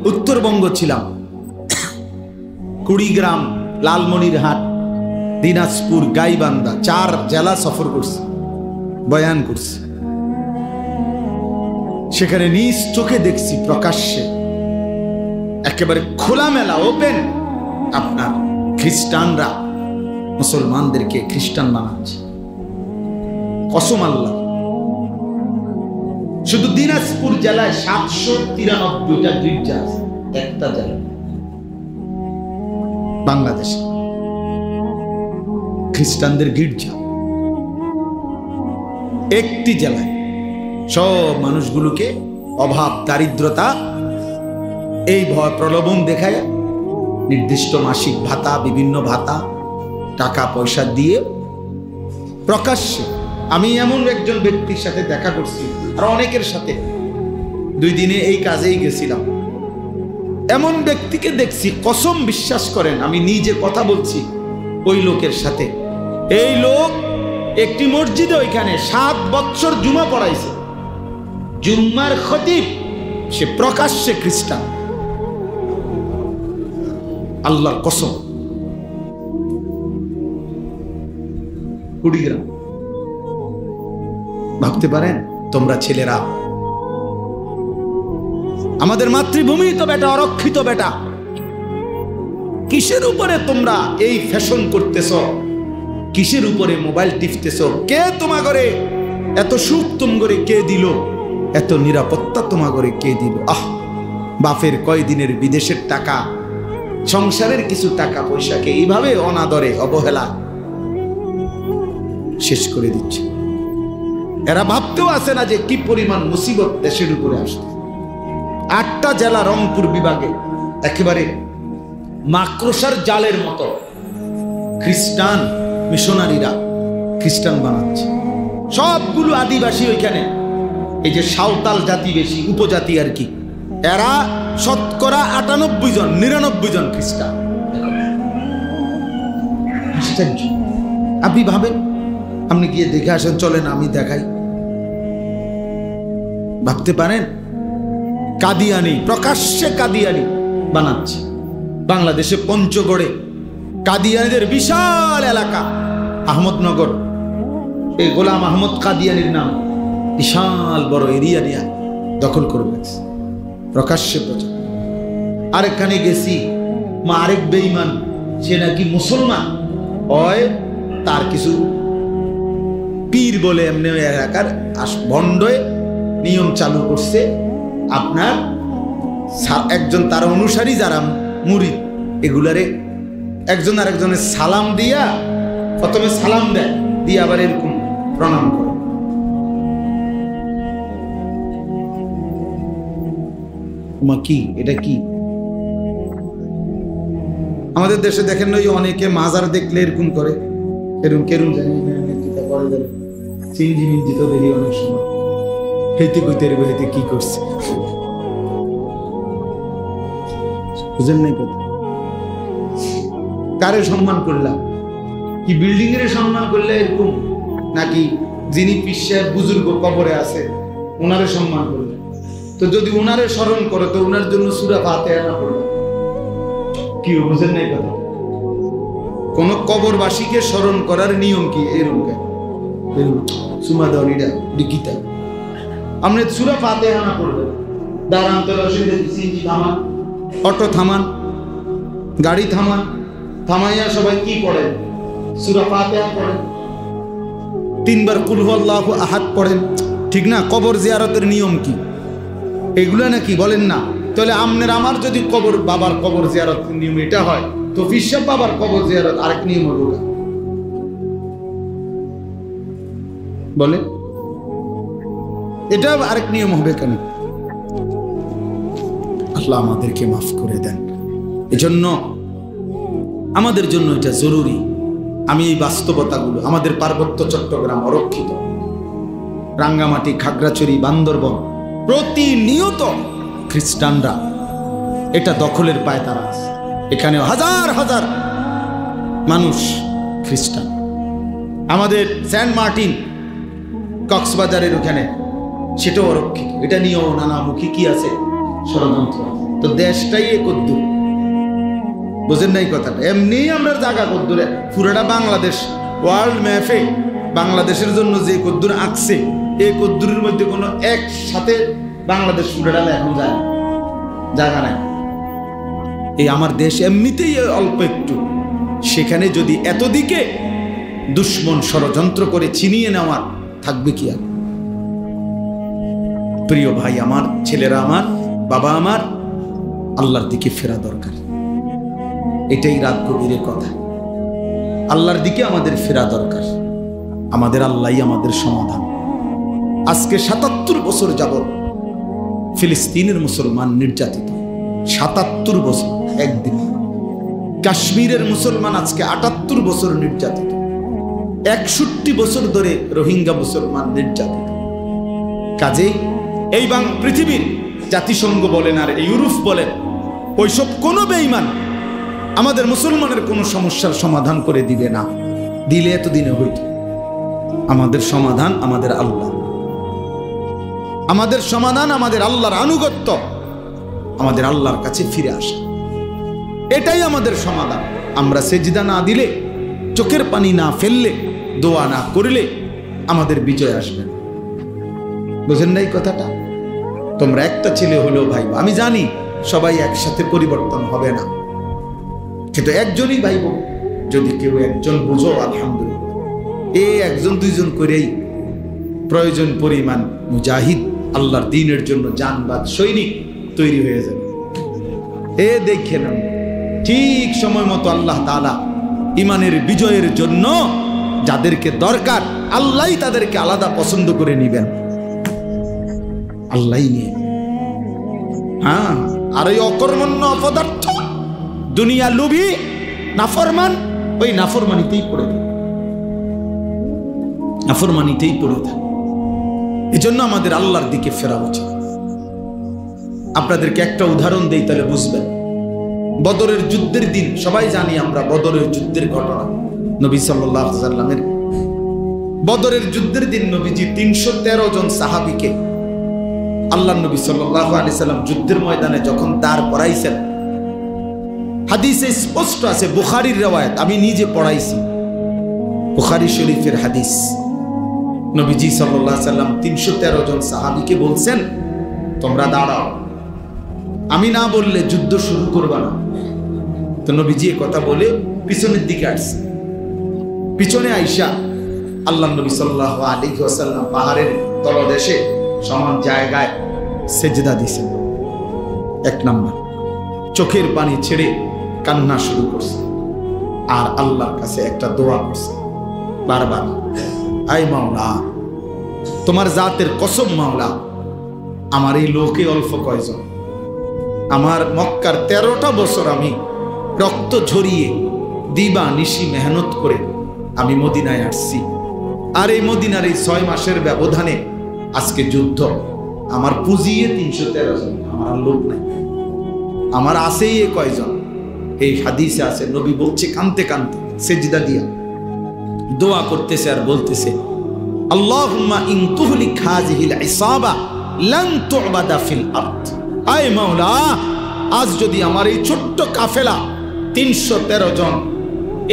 উত্তরবঙ্গ ছিলাম, কুড়িগ্রাম, লালমনিরহাট, দিনাজপুর, গাইবান্ধা, 4 জেলা সফর করছি, বয়ান করছি। সেখানে নিজ চোখে দেখছি প্রকাশ্যে একেবারে খোলামেলা ওপেন আপনার খ্রিস্টানরা মুসলমানদেরকে খ্রিস্টান বানাচ্ছে। কসম আল্লাহ, শুধু দিনাজপুর জেলায় 793টা গির্জা আছে, একটা জেলা বাংলাদেশে খ্রিস্টানদের গির্জা একটি জেলায়। সব মানুষগুলোকে অভাব, দারিদ্রতা, এই ভয় প্রলোভন দেখায় নির্দিষ্ট মাসিক ভাতা, বিভিন্ন ভাতা, টাকা পয়সা দিয়ে প্রকাশ্যে। আমি এমন একজন ব্যক্তির সাথে দেখা করছি, আর অনেকের সাথে 2 দিনে এই কাজেই গেছিলাম। এমন ব্যক্তিকে দেখছি, কসম বিশ্বাস করেন, আমি নিজে কথা বলছি ওই লোকের সাথে। এই লোক একটি মসজিদে ওইখানে 7 বছর জুমা পড়াইছে, জুম্মার খতিব, সে প্রকাশ্যে খ্রিস্টান। আল্লাহর কসম। কুড়িগ্রাম, ভাবতে পারেন তোমরা ছেলেরা, আমাদের মাতৃভূমি তো বেটা, অরক্ষিত বেটা, কিসের উপরে তোমরা এই ফ্যাশন করতেছ? কিসের উপরে মোবাইল টিপতেছ? কে তোমা করে এত সুখ তুম করে কে দিল? এত নিরাপত্তা তোমা করে কে দিল? বাপের কয়দিনের বিদেশের টাকা, সংসারের কিছু টাকা পয়সাকে এইভাবে অনাদরে, অবহেলা শেষ করে দিচ্ছে। এরা ভাবতেও আসে না যে কি পরিমাণ মুসিবত দেশের উপরে আসছে। 8টা জেলা রংপুর বিভাগে একেবারে মাকড়সার জালের মতো খ্রিস্টান মিশনারিরা খ্রিস্টান বানাচ্ছে। সবগুলো আদিবাসী ওইখানে, এই যে সাঁওতাল জাতি বেশি, উপজাতি আর কি, এরা শতকরা 98 জন, 99 জন খ্রিস্টান। আপনি ভাবেন, আপনি গিয়ে দেখে আসেন, চলেন আমি দেখাই। ভাবতে পারেন, কাদিয়ানি, প্রকাশ্যে কাদিয়ানি বানাচ্ছে। বাংলাদেশে পঞ্চগড়ে কাদিয়ানীদের বিশাল এলাকা আহমদনগর, এই গোলাম আহমদ কাদিয়ানির নাম, বিশাল বড় এরিয়া নিয়ে দখল করে গেছে প্রকাশ্যে প্রচার। আরেকখানে গেছি, মা আরেক বেঈমান, সে নাকি মুসলমান হয়, তার কিছু পীর বলে এমনি এলাকার ভণ্ডে নিয়ম চালু করছে, আপনার একজন তার অনুসারী যারা মুরিদ, এগুলারে একজন আরেকজনের সালাম দিয়া, প্রথমে সালাম দেয়, দিয়ে আবার এরকম প্রণাম করে। মা কি এটা কি? আমাদের দেশে দেখেন না, অনেকে মাজার দেখলে এরকম করে, এরকম কেরম জানি চিনজি মিনজি তো দেখি অনেক সময়, হেতে কইতে হেতে কি করছে বুঝেন নাই কথা। কারে সম্মান করলাম? কি বিল্ডিং এর সম্মান করলে এরকম, নাকি যিনি পীর সাহেব বুজুর্গ কবরে আছে ওনারে সম্মান করলে? তো যদি ওনারে স্মরণ করো তো ওনার জন্য সূরা ফাতিহা না পড়বে কি? বুঝেন নাই কথা। কোন কবরবাসীকে স্মরণ করার নিয়ম কি? এরকম সুমা দাওরিডা ডিকিতা আপনি সূরা ফাতিহা না পড়বেন, দাঁড়ান তো সিনজি থামান, অটো থামান, গাড়ি থামান, থামাইয়া সবাই কি পড়েন? সূরা ফাতিহা পড়েন, 3 বার কুল হুয়াল্লাহু আহাদ পড়েন, ঠিক না? কবর জিয়ারতের নিয়ম কি এগুলা নাকি বলেন না? তাহলে আমনের আমার যদি কবর বাবার কবর জিয়ারতের নিয়ম এটা হয়, তো পীর সাহেব বাবার কবর জিয়ারত আরেক নিয়ম হলো না বলে? এটা আরেক নিয়ম হবে কেন? আল্লাহ আমাদেরকে মাফ করে দেন। এজন্য আমাদের জন্য এটা জরুরি। আমি এই বাস্তবতাগুলো, আমাদের পার্বত্য চট্টগ্রাম অরক্ষিত, রাঙ্গামাটি, খাগড়াছড়ি, বান্দরবন, প্রতিনিয়ত খ্রিস্টানরা এটা দখলের পায়তারা আছে। এখানে হাজার হাজার মানুষ খ্রিস্টান। আমাদের সেন্ট মার্টিন কক্সবাজারের ওখানে, সেটাও অরক্ষিত। এটা নিয়েও নানামুখী কি আছে, ষড়যন্ত্র। তো দেশটাই এ কদ্দুর, বুঝেন নাই কথাটা? এমনি আমরা জায়গা কদ্দুরে, পুরোটা বাংলাদেশ ওয়ার্ল্ড ম্যাপে বাংলাদেশের জন্য যে কদ্দুর আঁকছে, এই কদ্দুরের মধ্যে কোনো একসাথে বাংলাদেশ পুরোটা এখন যায় জায়গা নাই। এই আমার দেশ এমনিতেই অল্প একটু, সেখানে যদি এতদিকে দুশ্মন ষড়যন্ত্র করে ছিনিয়ে নেওয়ার থাকবে কি আর? প্রিয় ভাই আমার, ছেলেরা আমার, বাবা আমার, আল্লাহর দিকে ফেরা দরকার। এটাই রাত গভীরের কথা। আল্লাহর দিকে আমাদের ফেরা দরকার। আমাদের আল্লাহই আমাদের সমাধান। আজকে ৭৭ বছর যাবত ফিলিস্তিনের মুসলমান নির্যাতিত, ৭৭ বছর একদিন। কাশ্মীরের মুসলমান আজকে ৭৮ বছর নির্যাতিত, ৬১ বছর ধরে রোহিঙ্গা মুসলমান নির্যাতিত। কাজেই এই পৃথিবীর জাতিসংঘ বলেন আর ইউরোপ বলেন, ওইসব কোনো বেঈমান আমাদের মুসলমানের কোনো সমস্যার সমাধান করে দিবে না। দিলে এতদিনে হইত। আমাদের সমাধান আমাদের আল্লাহ, আমাদের সমাধান আমাদের আল্লাহর আনুগত্য, আমাদের আল্লাহর কাছে ফিরে আসা, এটাই আমাদের সমাধান। আমরা সেজদা না দিলে, চোখের পানি না ফেললে, দোয়া না করলে আমাদের বিজয় আসবে না। বুঝেন নাই কথাটা? তোমরা একটা ছেলে হলেও ভাই, আমি জানি সবাই একসাথে পরিবর্তন হবে না, কিন্তু একজনই ভাই বোন। যদি কেউ একজন বুঝো, আলহামদুলিল্লাহ। এই একজন দুইজন করেই প্রয়োজন পরিমাণ মুজাহিদ, আল্লাহর দ্বীনের জন্য জানবাদ সৈনিক তৈরি হয়ে যাবে। এ দেখে না, ঠিক সময় মতো আল্লাহ তাআলা ইমানের বিজয়ের জন্য যাদেরকে দরকার, আল্লাহই তাদেরকে আলাদা পছন্দ করে নিবেন। আল্লাহই নিয়ে, হ্যাঁ। আর ওই অকর্মণ্য অপদার্থ, দুনিয়া লোভী, নাফরমান, ওই নাফরমানিতেই পড়ে থাকে, নাফরমানিতেই পড়ে থাকে। এজন্য আমাদের আল্লাহর দিকে ফেরা উচিত। আপনাদেরকে একটা উদাহরণ দেই, তাহলে বুঝবেন। বদরের যুদ্ধের দিন, সবাই জানি আমরা বদরের যুদ্ধের ঘটনা। নবী সাল্লাল্লাহু আলাইহি ওয়াসাল্লামের বদরের যুদ্ধের দিন নবীজি ৩১৩ জন সাহাবীকে আল্লাহ নবী সাল্লাল্লাহু আলাইহি ওয়াসাল্লাম যুদ্ধের ময়দানে যখন দাঁড় করাইছেন, হাদিসে স্পষ্ট আছে, বুখারীর রওয়ায়াত, আমি নিজে পড়াইছি, বুখারী শরীফের হাদিস। নবীজি সাল্লাল্লাহু আলাইহি সাল্লাম 313 জন সাহাবীকে বলছেন, তোমরা দাঁড়াও, আমি না বললে যুদ্ধ শুরু করবা না। তো নবীজি এই কথা বলে পিছনের দিকে আসছে। পিছনে আইসা আল্লাহ নবী সাল্লাল্লাহু আলাইহি ওয়াসাল্লাম পাহাড়ের তলদেশে সমান জায়গায় সেজদা দিয়েছেন। এক নাম্বার, চোখের পানি ছেড়ে কান্না শুরু করছে আর আল্লাহর কাছে একটা দোয়া করছে বারবার, আয় মাওলা, তোমার জাতের কসম মাওলা, আমার এই লোকে অল্প কয়জন, আমার মক্কার 13টা বছর আমি রক্ত ঝরিয়ে দিবা নিশি মেহনত করে আমি মদিনায় আসছি, আর এই মদিনার এই 6 মাসের ব্যবধানে আজকে যুদ্ধ, আমার পুঁজিয়ে 313 জন, আমার লোক নাই, আমার আছেই এ কয়জন। এই হাদিসে আছে, নবী বলছে কানতে কানতে সেজদা দিয়া দোয়া করতেছে আর বলতেছে, আল্লাহুম্মা ইন তুহলিক হাযিহিল ইসাবা লান তু'বাদা ফিল আরদ। আয় মাওলা, আজ যদি আমার এই ছোট্ট কাফেলা 313 জন,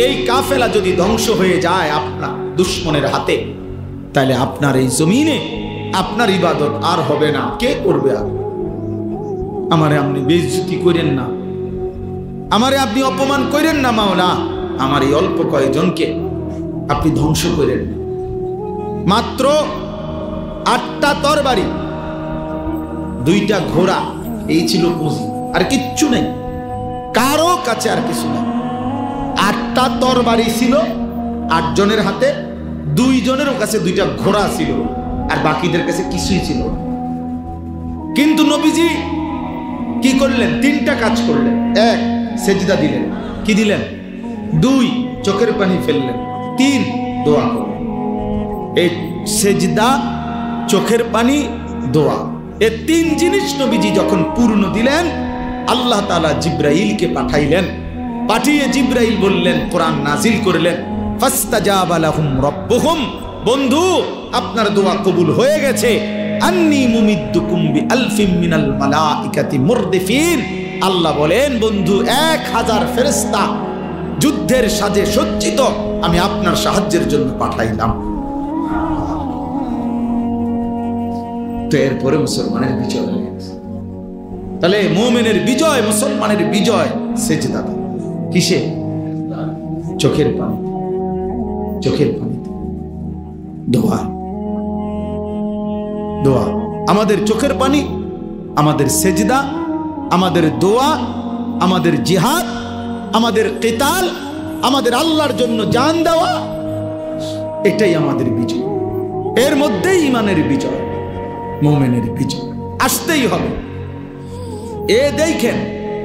এই কাফেলা যদি ধ্বংস হয়ে যায় আপনার দুশমনের হাতে, তাহলে আপনার এই জমিনে আপনার ইবাদত আর হবে না, কে করবে? আর আমারে আপনি বেইজ্জতি করেন না, আমারে আপনি অপমান করেন না মাওলা, আমার এই অল্প কয়েকজনকে আপনি ধ্বংস করেন। মাত্র 8টা তরবারি, 2টা ঘোড়া, এই ছিল পুঁজি, আর কিচ্ছু নেই কারো কাছে, আর কিছু নেই। 8টা তরবারি ছিল 8 জনের হাতে, 2 জনের কাছে 2টা ঘোড়া ছিল, আর বাকিদের কাছে কিছুই ছিল না। কিন্তু নবীজি কি করলেন? 3টা কাজ করলেন। 1, সেজদা দিলেন। কি দিলেন? 2, চোখের পানি ফেললেন। 3, দোয়া করলেন। এই সেজদা, চোখের পানি, দোয়া, এই 3 জিনিস নবীজি যখন পূর্ণ দিলেন, আল্লাহ তাআলা জিবরাইলকে পাঠাইলেন। পাঠিয়ে জিবরাইল বললেন, কোরআন নাজিল করলেন, ফাস্তাজাবা লাহুম রাব্বুহুম, বন্ধু আপনার দোয়া কবুল হয়ে গেছে। আন্নী মুমিদ্দুকুম বিআলফিম মিনাল মালাইকাতি মুরদিফিন। আল্লাহ বলেন, বন্ধু 1000 ফেরেশতা যুদ্ধের সাজে সজ্জিত আমি আপনার সাহায্যের জন্য পাঠাইলাম। তো এরপরে মুসলমানের বিজয় হয়ে গেছে। তাহলে মুমিনের বিজয়, মুসলমানের বিজয় সেজদা। কিসে? চোখের পানি, চোখের পানি, দোয়া, দোয়া। আমাদের চোখের পানি, আমাদের সেজদা, আমাদের দোয়া, আমাদের জিহাদ, আমাদের কিতাল, আমাদের আল্লাহর জন্য জান দেওয়া, এটাই আমাদের বিজয়। এর মধ্যেই ঈমানের বিজয়, মুমিনের বিজয় আসতেই হবে। এ দেখেন,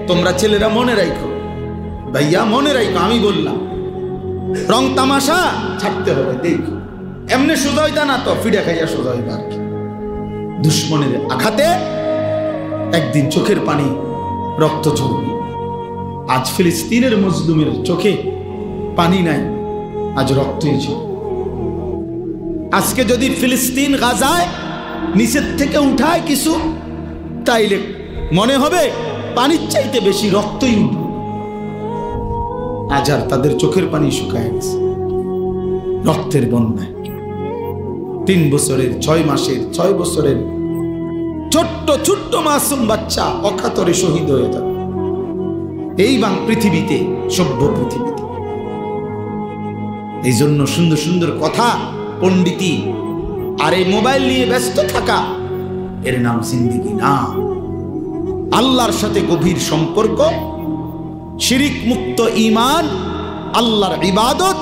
তোমরা ছেলেরা মনে রাখো, ভাইয়া মনে রাখো, আমি বললাম রং তামাশা ছাড়তে হবে। দেখো এমনি সোজা হইতা না তো, ফিডা খাইয়া সোজা হইবা আর কি। দুশ্মনের আঘাতে একদিন চোখের পানি, রক্ত ঝরবে। আজ ফিলিস্তিনের মজলুমের চোখে পানি নাই, আজ রক্তই ঝরবে। আজকে যদি ফিলিস্তিন গাজায় নিচের থেকে উঠায় কিছু, তাইলে মনে হবে পানির চাইতে বেশি রক্তই উঠবে। আজ আর তাদের চোখের পানি শুকায় গেছে রক্তের বন্যায়। 3 বছরের, 6 মাসের, 6 বছরের ছোট্ট ছোট্ট মাসুম বাচ্চা অকাতরে শহীদ হয়ে যাবে এই পৃথিবীতে, সভ্য পৃথিবীতে। এই জন্য সুন্দর সুন্দর কথা, পণ্ডিতি আর এই মোবাইল নিয়ে ব্যস্ত থাকা, এর নাম জিন্দেগি না। আল্লাহর সাথে গভীর সম্পর্ক, শিরিক মুক্ত ঈমান, আল্লাহর ইবাদত,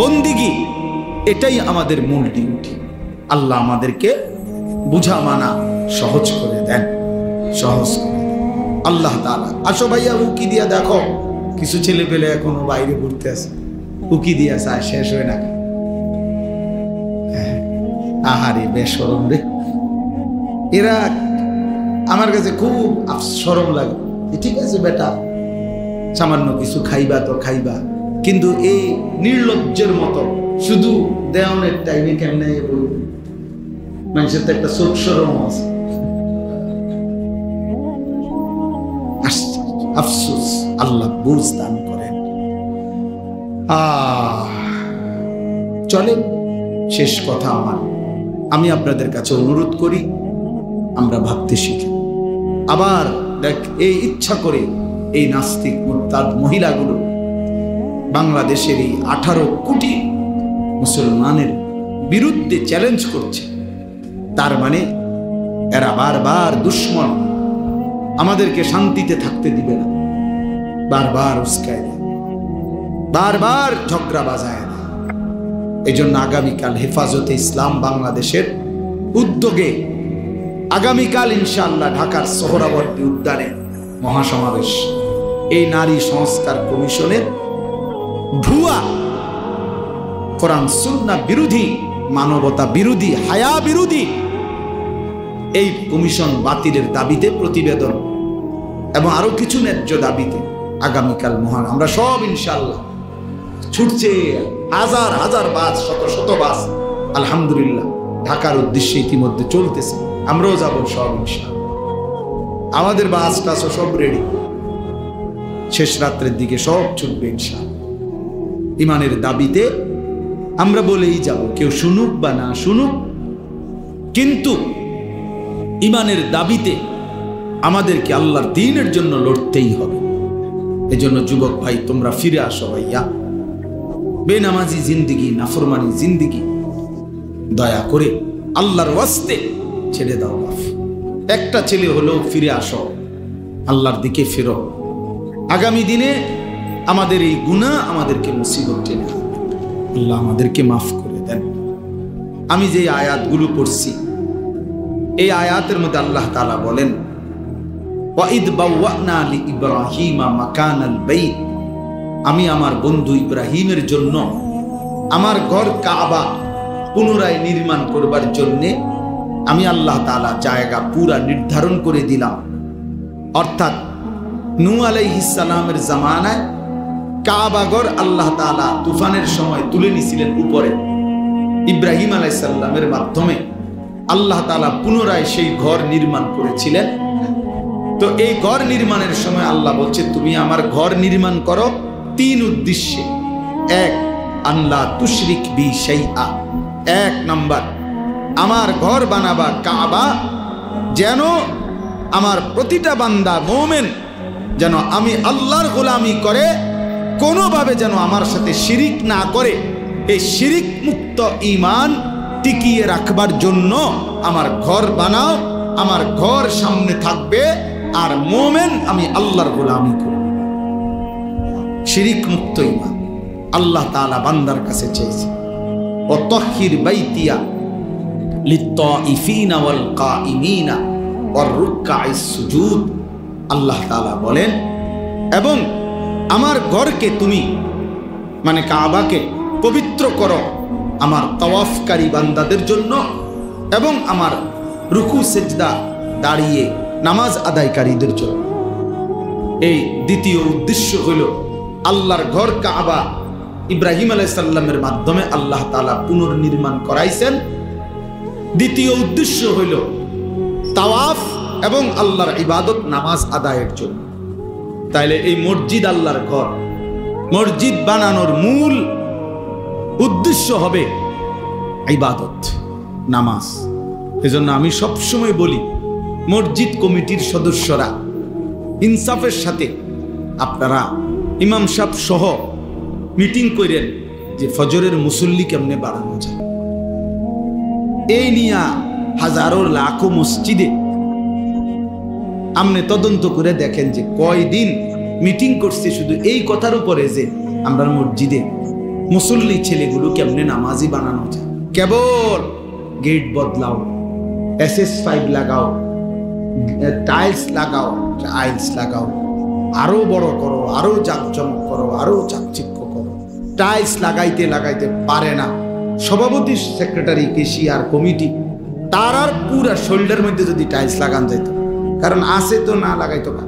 বন্দিগি, এটাই আমাদের মূল ডিউটি। আল্লাহ আমাদেরকে বুঝা মানা সহজ করে দেন, সহজ করে দেন আল্লাহ তাআলা। আসো ভাইয়া, উকি দিয়া দেখো, কিছু ছেলে পেলে এখনো বাইরে ঘুরতে আছে, উকি দিয়া চায়, শেষ হয় না। আহারে বেশরম রে, এরা আমার কাছে খুব শরম লাগে। ঠিক আছে বেটা, সামান্য কিছু খাইবা তো খাইবা, কিন্তু এই নির্লজ্জের মতো শুধু দেওয়ানের টাইমে কেমনে বলবে? মানুষের তো একটা চোখ শরম আছে। আফসোস, আল্লাহ বুঝ দান করেন। চলেন, শেষ কথা আমার, আমি আপনাদের কাছে অনুরোধ করি, আমরা ভাবতে শিখি। আবার দেখ, এই ইচ্ছা করে এই নাস্তিক মুরতাদ মহিলাগুলো বাংলাদেশের এই 18 কোটি মুসলমানের বিরুদ্ধে চ্যালেঞ্জ করছে। তার মানে এরা বারবার দুশ্মন, আমাদেরকে শান্তিতে থাকতে দিবে না, বারবার উস্কায় দেয়, বারবার ঝগড়া বাজায় দেয়। এই জন্য আগামীকাল হেফাজতে ইসলাম বাংলাদেশের উদ্যোগে আগামীকাল ইনশাআল্লাহ ঢাকার সোহরাওয়ার্দী উদ্যানে মহাসমাবেশ। এই নারী সংস্কার কমিশনের ভুয়া, কোরআন সুন্নাহ বিরোধী, মানবতা বিরোধী, হায়া বিরোধী এই কমিশন বাতিলের দাবিতে প্রতিবেদন এবং আরো কিছু ন্যায্য দাবিতে আগামীকাল মহান আমরা সব ইনশাআল্লাহ ছুটছে, হাজার হাজার বাস, শত শত বাস আলহামদুলিল্লাহ ঢাকার উদ্দেশ্যে ইতিমধ্যে চলতেছে। আমরাও যাব সব ইনশাআল্লাহ, আমাদের বাস টাস সব রেডি, শেষ রাত্রের দিকে সব ছুটবে ইনশাআল্লাহ। ইমানের দাবিতে আমরা বলেই যাব, কেউ শুনুক বা না শুনুক, কিন্তু ইমানের দাবিতে আমাদেরকে আল্লাহর দ্বীনের জন্য লড়তেই হবে। এজন্য যুবক ভাই, তোমরা ফিরে আসো ভাইয়া। বেনামাজি জিন্দিগি, নাফরমানি জিন্দিগি দয়া করে আল্লাহর ওয়াস্তে ছেড়ে দাও বাপ। একটা ছেলে হলেও ফিরে আসো, আল্লাহর দিকে ফেরো। আগামী দিনে আমাদের এই গুনাহ আমাদেরকে মুসিবত টেনে আনবে। আল্লাহ আমাদেরকে মাফ করে দেন। আমি যে আয়াতগুলো পড়ছি, এই আয়াতের মধ্যে আল্লাহ তাআলা বলেন, ওয়াইদ বাওয়ানা লিইব্রাহিমা মাকানাল বাইত, আমি আমার বন্ধু ইব্রাহিমের জন্য আমার ঘর কাবা পুনরায় নির্মাণ করবার জন্য আমি আল্লাহ তাআলা জায়গা পুরা নির্ধারণ করে দিলাম। অর্থাৎ নূহ আলাইহিস সালামের জামানায় কাবা ঘর আল্লাহ তাআলা তুফানের সময় তুলে নিয়েছিলেন উপরে। ইব্রাহিম আলাইহিস সালামের মাধ্যমে আল্লাহ তাআলা পুনরায় সেই ঘর নির্মাণ করেছিলেন। তো এই ঘর নির্মাণের সময় আল্লাহ বলছে, তুমি আমার ঘর নির্মাণ করো 3 উদ্দেশ্যে। 1, আল্লাহ তুশরিক বি শাইআ। 1 নাম্বার, আমার ঘর বানাবা কাবা যেন আমার প্রতিটা বান্দা মুমিন যেন আমি আল্লাহর গোলামি করে কোনোভাবে যেন আমার সাথে শিরিক না করে। এই শিরিক মুক্ত ঈমান টিকিয়ে রাখবার জন্য আমার ঘর বানাও, আমার ঘর সামনে থাকবে আর মুমিন আমি আল্লাহর গোলামি করব। শিরিক মুক্ত ঈমান আল্লাহ তাআলা বান্দার কাছে চাইছে। ও তাহহির বাইতিয়া লিত্তাইফিনা ওয়াল কাইমিনা ওয়ার রুকআইস সুজুদ। আল্লাহ তাআলা বলেন, এবং আমার ঘরকে তুমি মানে কাবাকে পবিত্র করো আমার তাওয়াফকারী বান্দাদের জন্য এবং আমার রুকু সেজদা দাঁড়িয়ে নামাজ আদায়কারীদের জন্য। এই দ্বিতীয় উদ্দেশ্য হলো আল্লাহর ঘর কাবা ইব্রাহিম আলাইহিস সালামের মাধ্যমে আল্লাহ তাআলা পুনর্নির্মাণ করাইছেন। দ্বিতীয় উদ্দেশ্য হইল তাওয়াফ এবং আল্লাহর ইবাদত নামাজ আদায়ের জন্য। তাইলে এই মসজিদ আল্লাহর ঘর, মসজিদ বানানোর মূল উদ্দেশ্য হবে ইবাদত নামাজ। এজন্য আমি সবসময় বলি, মসজিদ কমিটির সদস্যরা ইনসাফের সাথে আপনারা ইমাম সাহেব সহ মিটিং করেন যে ফজরের মুসল্লি কেমনে বাড়ানো যায়। এই নিয়ে হাজারো লাখো মসজিদে আপনি তদন্ত করে দেখেন যে কয়দিন মিটিং করছে শুধু এই কথার উপরে যে আমরা মসজিদে মুসল্লি ছেলেগুলো কেমনে নামাজি বানানো যায়। কেবল গেট বদলাও, SS5 লাগাও, টাইলস লাগাও, আরো বড় করো, আরো জাঁকজমক করো, আরো চাকচিক্য করো। টাইলস লাগাইতে লাগাইতে পারে না সভাপতি, সেক্রেটারি, কেশিয়ার, কমিটি, তার আর পুরা শোল্ডার মধ্যে যদি টাইলস লাগান যেত, কারণ আছে তো না লাগাইতো না,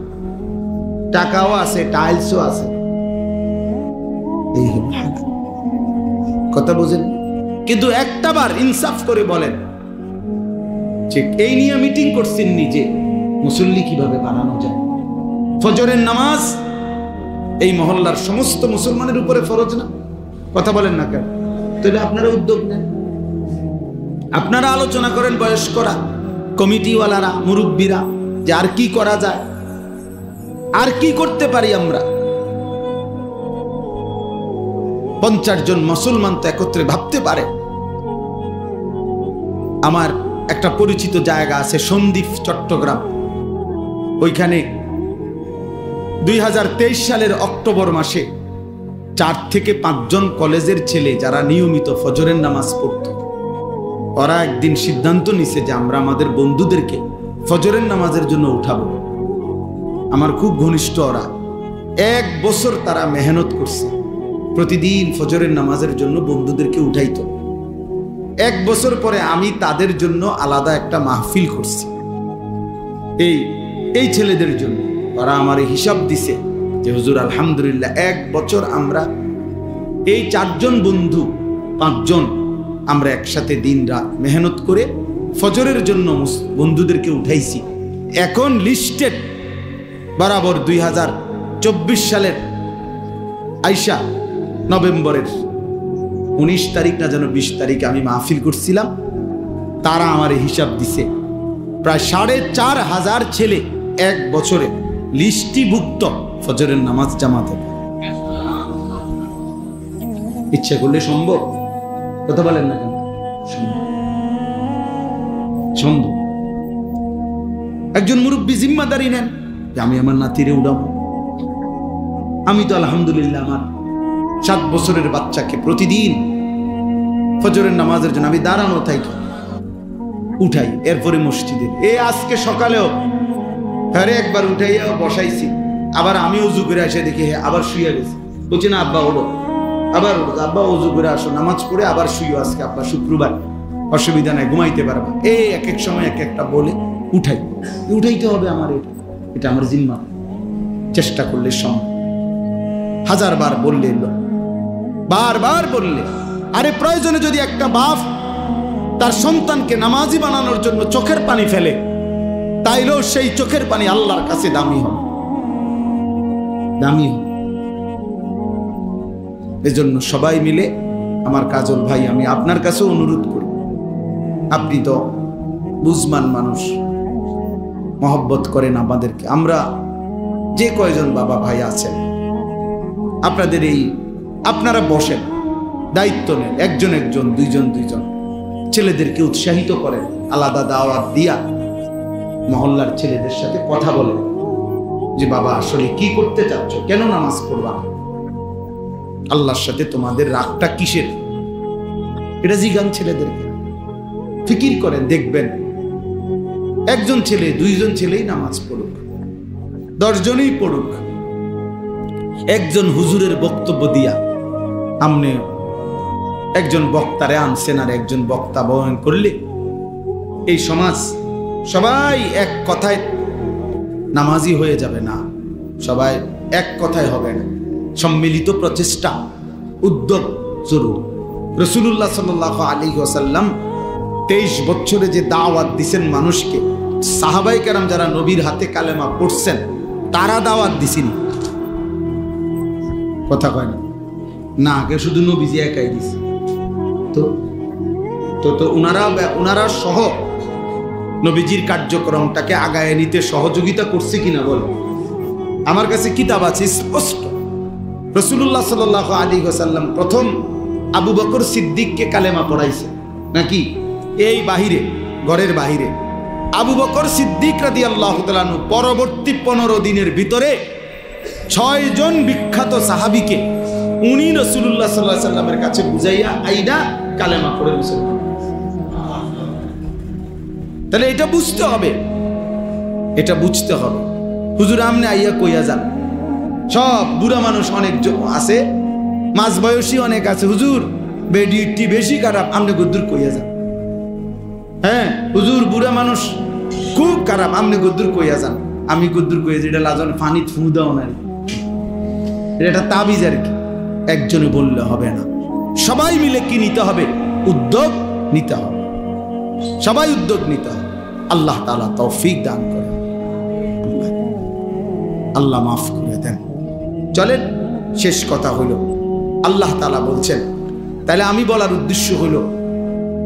টাকাও আছে, টাইলসও আছে। এই কথা বুঝেন? কিন্তু একটাবার ইনসাফ করে বলেন যে এই নিয়ে মিটিং করছেন নিজে মুসল্লি কিভাবে বানানো যায়। ফজরের নামাজ এই মহল্লার সমস্ত মুসলমানের উপরে ফরজ না? কথা বলেন না কেন? তাহলে আপনারা উদ্যোগ নেন, আপনারা আলোচনা করেন, বয়স্করা, কমিটিওয়ালারা, মুরব্বীরা, যে আর কি করা যায়, আর কি করতে পারি আমরা। 50 জন মুসলমান তো একত্রে ভাবতে পারে। আমার একটা পরিচিত জায়গা আছে সন্দ্বীপ, চট্টগ্রাম। ওইখানে 2023 সালের অক্টোবর মাসে 4 থেকে 5 জন কলেজের ছেলে যারা নিয়মিত ফজরের নামাজ পড়ত, ওরা একদিন সিদ্ধান্ত নিছে যে আমরা আমাদের বন্ধুদেরকে ফজরের নামাজের জন্য উঠাবো। আমার খুব ঘনিষ্ঠ ওরা। 1 বছর তারা মেহনত করছে, প্রতিদিন ফজরের নামাজের জন্য বন্ধুদেরকে উঠাইতো। 1 বছর পরে আমি তাদের জন্য আলাদা একটা মাহফিল করছি, এই ছেলেদের জন্য। ওরা আমার হিসাব দিছে যে হুজুর আলহামদুলিল্লাহ 1 বছর আমরা এই 4 জন বন্ধু 5 জন আমরা একসাথে দিন রাত মেহনত করে ফজরের জন্য বন্ধুদেরকে উঠাইছি। এখন লিস্টেড বরাবর 2024 সালের আইসা নভেম্বরের 19 তারিখ না যেন 20 তারিখে আমি মাহফিল করছিলাম। তারা আমার হিসাব দিছে প্রায় 4500 ছেলে 1 বছরে লিস্টিভুক্ত ফজরের নামাজ জামাতে। ইচ্ছা করলে সম্ভব? কথা বলেন না কেন? সম্ভব। একজন মুরব্বী জিম্মাদারি নেন যে আমি আমার নাতিরে উঠাবো। আমি তো আলহামদুলিল্লাহ আমার 7 বছরের বাচ্চাকে প্রতিদিন ফজরের নামাজের জন্য আমি দাঁড়ানো থাকি, উঠাই, এরপরে মসজিদে। আজকে সকালেও হ্যাঁ একবার উঠাইয়া বসাইছি, আবার আমি উজু করে এসে দেখি আবার শুয়ে গেছি। বলছি না আব্বা ওঠো, আবার ওঠো, আব্বা উজু করে আসো, নামাজ পড়ে আবার শুইও, আজকে আব্বা শুক্রবার, অসুবিধা নাই, ঘুমাইতে পারবা। এক এক সময় এক একটা বলে উঠাইতে হবে আমার, এটা আমার জিম্মা। চেষ্টা করলে সম্ভব। 1000 বার বললে, বারবার বললে। আরে প্রয়োজনে যদি একটা বাপ তার সন্তানকে নামাজি বানানোর জন্য চোখের পানি ফেলে, তাইলেও সেই চোখের পানি আল্লাহর কাছে দামি হবে, দামি হবে। এজন্য সবাই মিলে, আমার কাজল ভাই, আমি আপনার কাছে অনুরোধ করি, আপনি তো বুঝমান মানুষ, মহব্বত করেন আমাদেরকে। আমরা যে কয়জন বাবা ভাই আছেন, আপনারা বসেন, দায়িত্ব নেন, একজন একজন, দুইজন ছেলেদেরকে উৎসাহিত করেন, আলাদা দাওয়াত দিয়া মহল্লার ছেলেদের সাথে কথা বলেন যে বাবা আসলে কি করতে চাচ্ছ, কেন নামাজ পড়বা, আল্লাহর সাথে তোমাদের রাগটা কিসের, এটা জিজ্ঞান ছেলেদেরকে। ফিকির করেন, দেখবেন একজন ছেলে, 2 জন ছেলেই নামাজ পড়ুক, 10 জনেই পড়ুক, একজন হুজুরের বক্তব্য দিয়া আমনে একজন বক্তারে আনছেন আর একজন বক্তা বয়ান করলে এই সমাজ সবাই এক কথায় নামাজি হয়ে যাবে না, সবাই এক কথায় হবে না। সম্মিলিত প্রচেষ্টা, উদ্যোগ জরুরি। রাসূলুল্লাহ সাল্লাল্লাহু আলাইহি ওয়াসাল্লাম 23 বছরে যে দাওয়াত দিছেন মানুষকে, সাহাবায়ে কেরাম যারা নবীর হাতে কালেমা পড়ছেন তারা দাওয়াত দিছেন, কথা কয় না, আগে শুধু নবীজি একাই দিছে। তো উনারা সহ নবীজির কার্যক্রমটাকে আগায় নিতে সহযোগিতা করছে কিনা বল? আমার কাছে কিতাব আছে স্পষ্ট। রাসূলুল্লাহ সাল্লাল্লাহু আলাইহি ওয়াসাল্লাম প্রথম আবু বকর সিদ্দিককে কালেমা পড়াইছে নাকি? এই বাহিরে, ঘরের বাহিরে আবু বকর সিদ্দিক রাদিয়াল্লাহু তাআলা আনহু পরবর্তী 15 দিনের ভিতরে 6 জন বিখ্যাত সাহাবীকে উনি রাসূলুল্লাহ সাল্লাল্লাহু আলাইহি ওয়াসাল্লামের কাছে বুঝাইয়া আইডা কালেমা পড়ে মুসলমান। তাহলে এটা বুঝতে হবে, এটা বুঝতে হবে। হুজুর আমনে আইয়া কইয়া যান, সব বুড়া মানুষ অনেক আছে, মাঝ বয়সী অনেক আছে, হুজুর বেডিটি বেশি খারাপ, আমনে গদ্দুর কইয়া যান। হ্যাঁ হুজুর বুড়া মানুষ খুব খারাপ, আমনে গদ্দুর কইয়া যান। আমি গদ্দুর কইয়া, যেটা লাজন পানি থু দাও না, এটা তাবিজ আর কি। একজনে বললে হবে না, সবাই মিলে কি নিতে হবে? উদ্যোগ নিতে হবে, সবাই উদ্যোগ নিতে হবে। আল্লাহ তাআলা তৌফিক দান করেন, আল্লাহ মাফ করে দেন। চলেন, শেষ কথা হইল, আল্লাহ তাআলা বলছেন, তাহলে আমি বলার উদ্দেশ্য হইল,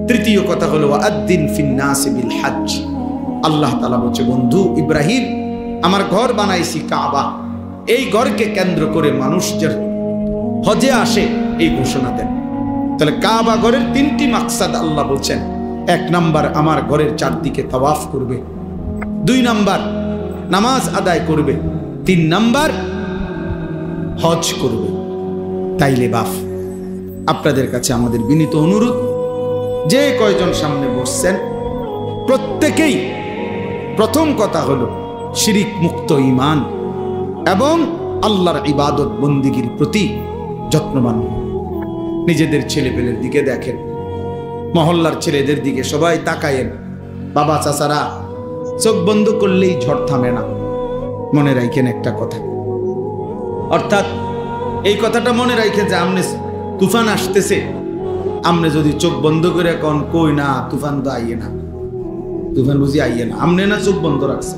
তৃতীয় কথা হলো আদ্দিন ফিন্নাসি বিল হজ। আল্লাহ তাআলা বলছে, বন্ধু ইব্রাহিম, আমার ঘর বানাইছি কাবা, এই ঘরকে কেন্দ্র করে মানুষ যে হজে আসে এই ঘোষণা দেন। তাহলে কাবা ঘরের তিনটি মাকসাদ আল্লাহ বলছেন। 1 নাম্বার, আমার ঘরের চারদিকে তাওয়াফ করবে। 2 নাম্বার, নামাজ আদায় করবে। 3 নাম্বার, হজ করবে। তাইলে বাপ, আপনাদের কাছে আমাদের বিনীত অনুরোধ, যে কয়জন সামনে বসছেন প্রত্যেকেই প্রথম কথা হলো শিরিক মুক্ত ঈমান এবং আল্লাহর ইবাদত বন্দিগির প্রতি যত্নবান হন। নিজেদের ছেলেপেলের দিকে দেখেন, মহল্লার ছেলেদের দিকে সবাই তাকায়েন। বাবা চাচারা, চোখ বন্ধ করলেই ঝড় থামে না। মনে রাখেন একটা কথা, অর্থাৎ এই কথাটা মনে রাখেন যে আমনে তুফান আসতেছে, আমনে যদি চোখ বন্ধ করে কোন কই না তুফান তো আইয়ে না, তুফান বুঝি আইয়ে না, আমনে না চোখ বন্ধ রাখছে,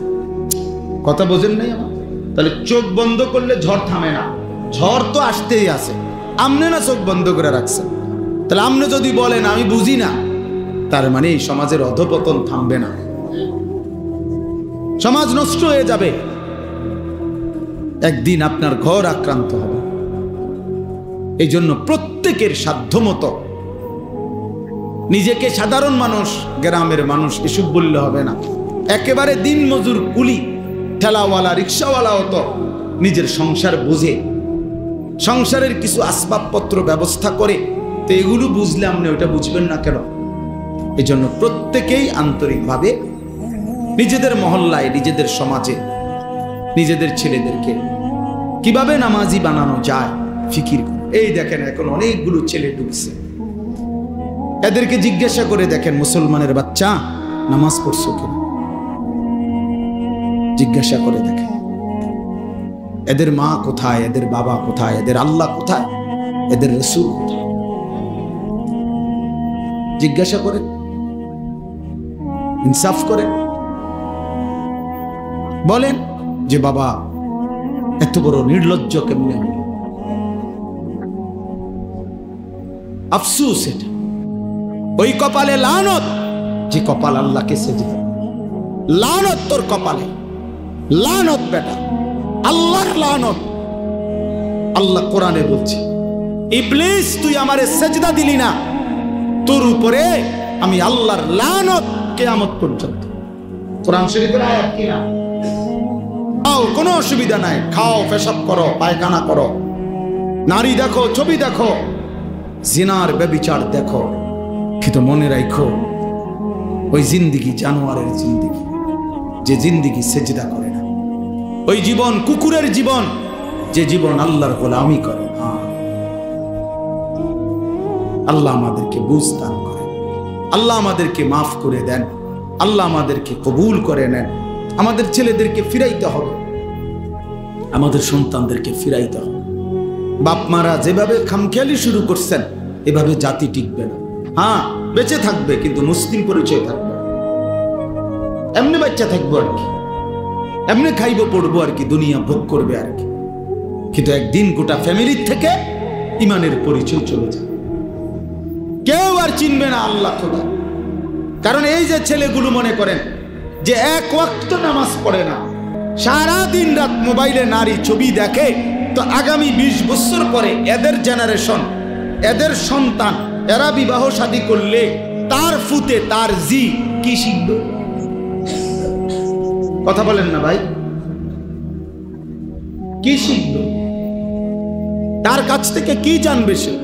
কথা বোঝেন নাই আমার? তাহলে চোখ বন্ধ করলে ঝড় থামে না, ঝড় তো আসতেই আছে, আমনে না চোখ বন্ধ করে রাখছে। তাহলে আমনে যদি বলেন আমি বুঝি না, তার মানে এই সমাজের অধপতন থামবে না, সমাজ নষ্ট হয়ে যাবে, একদিন আপনার ঘর আক্রান্ত হবে। এই জন্য প্রত্যেকের সাধ্যমতো নিজেকে সাধারণ মানুষ, গ্রামের মানুষ এসব বললে হবে না, একেবারে দিন মজুর কুলি ঠেলাওয়ালা রিক্সাওয়ালাও তো নিজের সংসার বুঝে, সংসারের কিছু আসবাবপত্র ব্যবস্থা করে, তো এগুলো বুঝলে আপনি ওইটা বুঝবেন না কেন? এই জন্য প্রত্যেকেই আন্তরিকভাবে নিজেদের মহল্লায়, নিজেদের সমাজে, নিজেদের ছেলেদেরকে কিভাবে নামাজি বানানো যায় ফিকির করে। এই দেখেন এখন অনেকগুলো ছেলে ঢুকছে, এদেরকে জিজ্ঞাসা করে দেখেন, মুসলমানের বাচ্চা নামাজ পড়ছো কিনা, জিজ্ঞাসা করে দেখেন। এদের মা কোথায়, এদের বাবা কোথায়, এদের আল্লাহ কোথায়, এদের রাসূল কোথায়, জিজ্ঞাসা করেন, ইনসাফ করেন, বলেন যে বাবা এত বড় নির্লজ্জ কেমনে হল। আফসোস এটা, ওই কপালে লানত যে কপাল আল্লাহকে সেজদা, লানত তোর কপালে, লানত বেটা, আল্লাহর লানত। আল্লাহ কোরআনে বলছে, ইবলিস তুই আমারে সেজদা দিলি না, তোর উপরে আমি আল্লাহর লানত কিয়ামত পর্যন্ত। কোরআন শরীফের আয়াত কিনা? খাও, কোনো অসুবিধা নাই, খাও, পেশাব করো, পায়খানা করো, নারী দেখো, ছবি দেখো, জিনার ব্যভিচার দেখো, কিন্তু মনে রাখো ওই জিন্দিগি জানোয়ারের জিন্দিগি, যে জিন্দিগি সেজদা করে না, ওই জীবন কুকুরের জীবন, যে জীবন আল্লাহর গোলামি করে না। আল্লাহ আমাদেরকে বুঝ দান করেন, আল্লাহ আমাদেরকে মাফ করে দেন, আল্লাহ আমাদেরকে কবুল করে নেন। আমাদের ছেলেদেরকে ফিরাইতে হবে, আমাদের সন্তানদেরকে ফিরাইতে হবে। বাপ মারা যেভাবে খামখেয়ালি শুরু করছেন, এভাবে জাতি টিকবে না। হ্যাঁ, বেঁচে থাকবে কিন্তু মুসলিম পরিচয় থাকবে, এমনি বাচ্চা থাকবো আর কি, এমনি খাইবো পড়বো আর কি, দুনিয়া ভোগ করবে আর কি, কিন্তু একদিন গোটা ফ্যামিলির থেকে ইমানের পরিচয় চলে যাবে, কেউ আর চিনবে না আল্লাহ খোদা। কারণ এই যে ছেলেগুলো মনে করেন যে এক ওয়াক্ত নামাজ পড়ে না, সারা দিন রাত মোবাইলে নারী ছবি দেখে, তো আগামী 20 বছর পরে এদের জেনারেশন, এদের সন্তান, এরা বিবাহ শাদী করলে তার ফুতে তার জি কি শিখবে? কথা বলেন না ভাই, কি শিখবে? তার কাছ থেকে কি জানবে সে?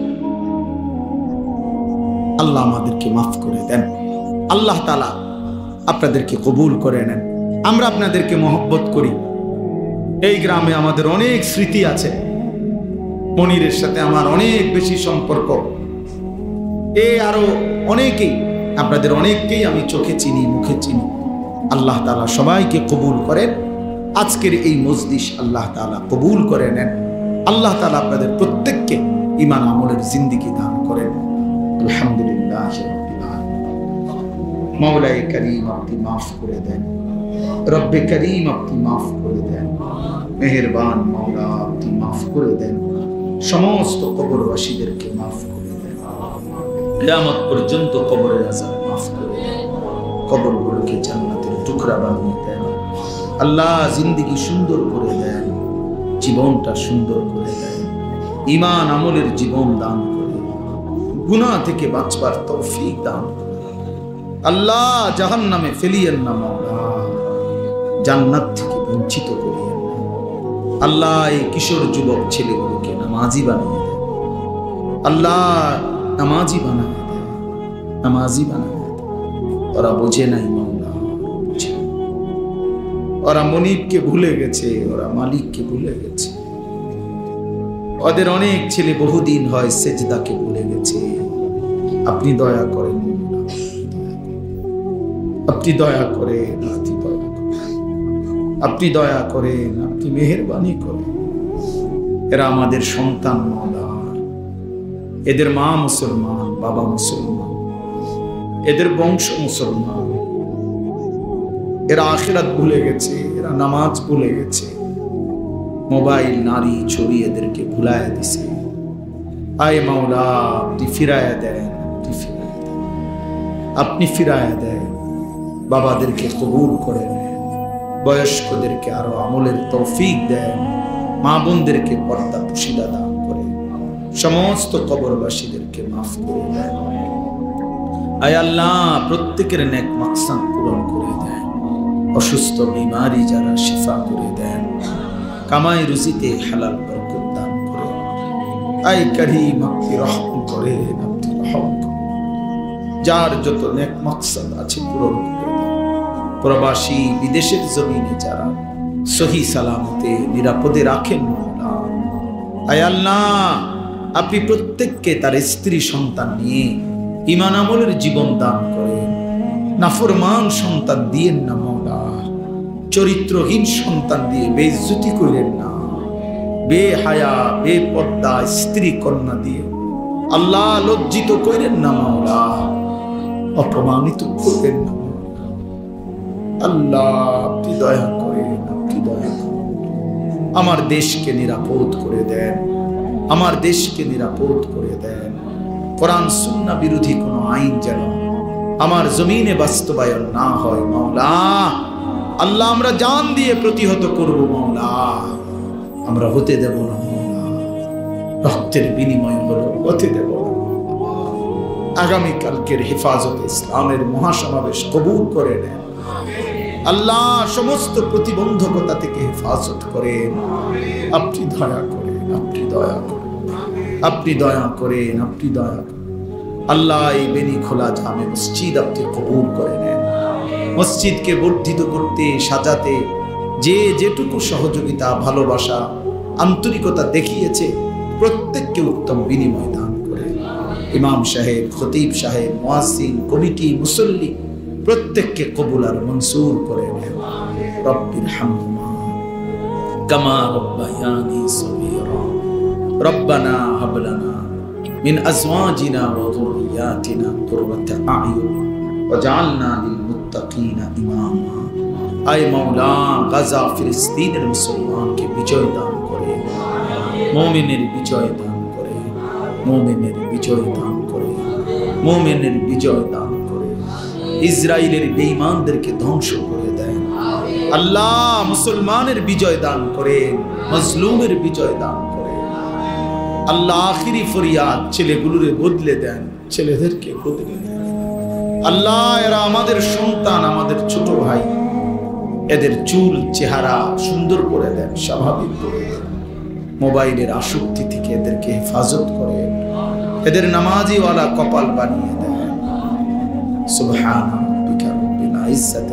আল্লাহ আমাদেরকে মাফ করে দেন, আল্লাহ তাআলা আপনাদেরকে কবুল করে নেন। আমরা আপনাদেরকে মহব্বত করি। এই গ্রামে আমাদের অনেক স্মৃতি আছে, মনিরের সাথে আমার অনেক বেশি সম্পর্ক, আরো অনেকেই, আপনাদের অনেককেই আমি চোখে চিনি, মুখে চিনি। আল্লাহ তাআলা সবাইকে কবুল করেন। আজকের এই মজলিস আল্লাহ তাআলা কবুল করে নেন। আল্লাহ তাআলা আপনাদের প্রত্যেককে ঈমান আমলের জিন্দেগি দান করেন। আলহামদুলিল্লাহ রাব্বিল আলামিন। মাওলায়ে কারীম আপনি মাফ করে দেন, রব্বে কারীম আপনি মাফ করে দেন। মেহেরবান মাওলা আপনি মাফ করে দেন, সমস্ত কবরবাসীদেরকে মাফ করে দেন, কিয়ামত পর্যন্ত কবরের আযাব মাফ করে দেন, কবরগুলোকে জান্নাতের টুকরা বানিয়ে দেন। আল্লাহ জিন্দেগি সুন্দর করে দেন, জীবনটা সুন্দর করে দেন, ঈমান আমলের জীবন দান করে গুনাহ থেকে বাঁচবার তৌফিক দান করে। আল্লাহ জাহান্নামে ফেলিয়েন না মাওলা, জান্নাত থেকে বঞ্চিত করিয়েন না। আল্লাহ এই কিশোর যুবক ছেলেগুলোকে নামাজি বানিয়ে দেন, আল্লাহ নামাজি বানায় দেন, নামাজি বানায় দেন। ওরা বোঝে নাই মাওলা, ওরা মনিবকে ভুলে গেছে, ওরা মালিককে ভুলে গেছে। ওদের অনেক ছেলে বহুদিন হয় সেজদাকে ভুলে গেছে। আপনি দয়া করেন, আপনি দয়া করেন, আপনি দয়া করেন, আপনি দয়া করেন, আপনি মেহেরবানি করেন। এরা আমাদের সন্তান মাওলা, এদের মা মুসলমান, বাবা মুসলমান, এদের বংশ মুসলমান। এরা আখিরাত ভুলে গেছে, এরা নামাজ ভুলে গেছে, মোবাইল নারী ছবি এদেরকে ভুলায় দিছে। আয় মাওলা আপনি ফিরায়া দেন, আপনি ফিরায়া দেন, আপনি ফিরায়া দেন। বাবাদেরকে কবুল করে নেন, বয়স্কদেরকে আরো আমলের তৌফিক দেন, মা বোনদেরকে পর্দা পুশিদা দান করে, সমস্ত কবরবাসীদেরকে মাফ করে দেন। আয় আল্লাহ প্রত্যেকের নেক মাকসাদ পূরণ করে দেন, অসুস্থ বিমারি যারা শিফা করে দেন, কামাই রুজিতে হালাল বরকত দান করে। আয় কারীম আপনি রহম করেন, আপনি রহম করেন। যার যত নেক মাকসাদ আছে পূরণ করে দেন। প্রবাসী বিদেশের জমিনে যারা সহি সালামতে নিরাপদে রাখেন মাওলা, আয় আল্লাহ আপনি প্রত্যেককে তার স্ত্রী সন্তান নিয়ে ঈমান আমলের জীবন দান করেন। নাফরমান সন্তান দিয়েন না মাওলা, চরিত্রহীন সন্তান দিয়ে বেইজ্জতি করেন না, বেহায়া বেপর্দা স্ত্রী কন্যা দিয়ে আল্লাহ লজ্জিত করেন না মাওলা, অপমানিত করবেন না মাওলা। আল্লাহ আপনি দয়া করেন, আপনি দয়া করেন। আমার দেশকে নিরাপদ করে দেন, আমার দেশকে নিরাপদ করে দেন। কোরআন সুন্নাহ বিরোধী কোনো আইন যেন আমার জমিনে বাস্তবায়ন না হয় মাওলা। আল্লাহ আমরা জান দিয়ে প্রতিহত করব মাওলা, আমরা হতে দেব না মাওলা। রক্তের বিনিময় হলো, হতে দেব না। আগামীকালকের হেফাজত ইসলামের মহাসমাবেশ কবুল করে নেন আল্লাহ, সমস্ত প্রতিবন্ধকতা থেকে হেফাজত করেন। আপনি দয়া করেন, আপনি দয়া করেন, আপনি দয়া করেন, আপনি দয়া করেন। আল্লাহ এই বেনি খোলা জামে মসজিদ আপনি কবুল করে নেন। মসজিদকে বর্ধিত করতে সাজাতে যে যেটুকু সহযোগিতা, ভালোবাসা, আন্তরিকতা দেখিয়েছে প্রত্যেককে উত্তম বিনিময় দান করে। ইমাম সাহেব, খতিব সাহেব, মুয়াজ্জিন, কমিটি, মুসল্লি প্রত্যেককে কবুল আর মনসুর করে নেন। রব্বির হামহুমা কামা রব্বায়ানি সগীরা রব্বানা হাব লানা মিন আজওয়াজিনা ওয়া যুররিয়াতিনা কুররাতা আ'য়ুন ওয়াজআলনা লিল মুত্তাকিনা ইমামা। আয় মাওলা গাজা ফিলিস্তিনের মুসলমানকে বিজয় দান করে, মুমিনের বিজয় দান করে, মুমিনের বিজয় দান করে, মুমিনের বিজয় দান করে। ইসরায়েলের বেঈমানদেরকে ধ্বংস করে দেন আল্লাহ, মুসলমানের বিজয় দান করে, মজলুমের বিজয় দান করে। আল্লাহ আখিরি ফরিয়াদ ছেলেগুলোরে বদলে দেন, ছেলেদেরকে বদলে দেন আল্লাহ। এরা আমাদের সন্তান, আমাদের ছোট ভাই, এদের চুল চেহারা সুন্দর করে দেন, স্বাভাবিক করে দেন। মোবাইলের আসক্তি থেকে এদেরকে হেফাজত করে, এদের নামাজিওয়ালা কপাল বানিয়ে দেন। সুবহান রাব্বিকা রব্বিল ইজ্জাতি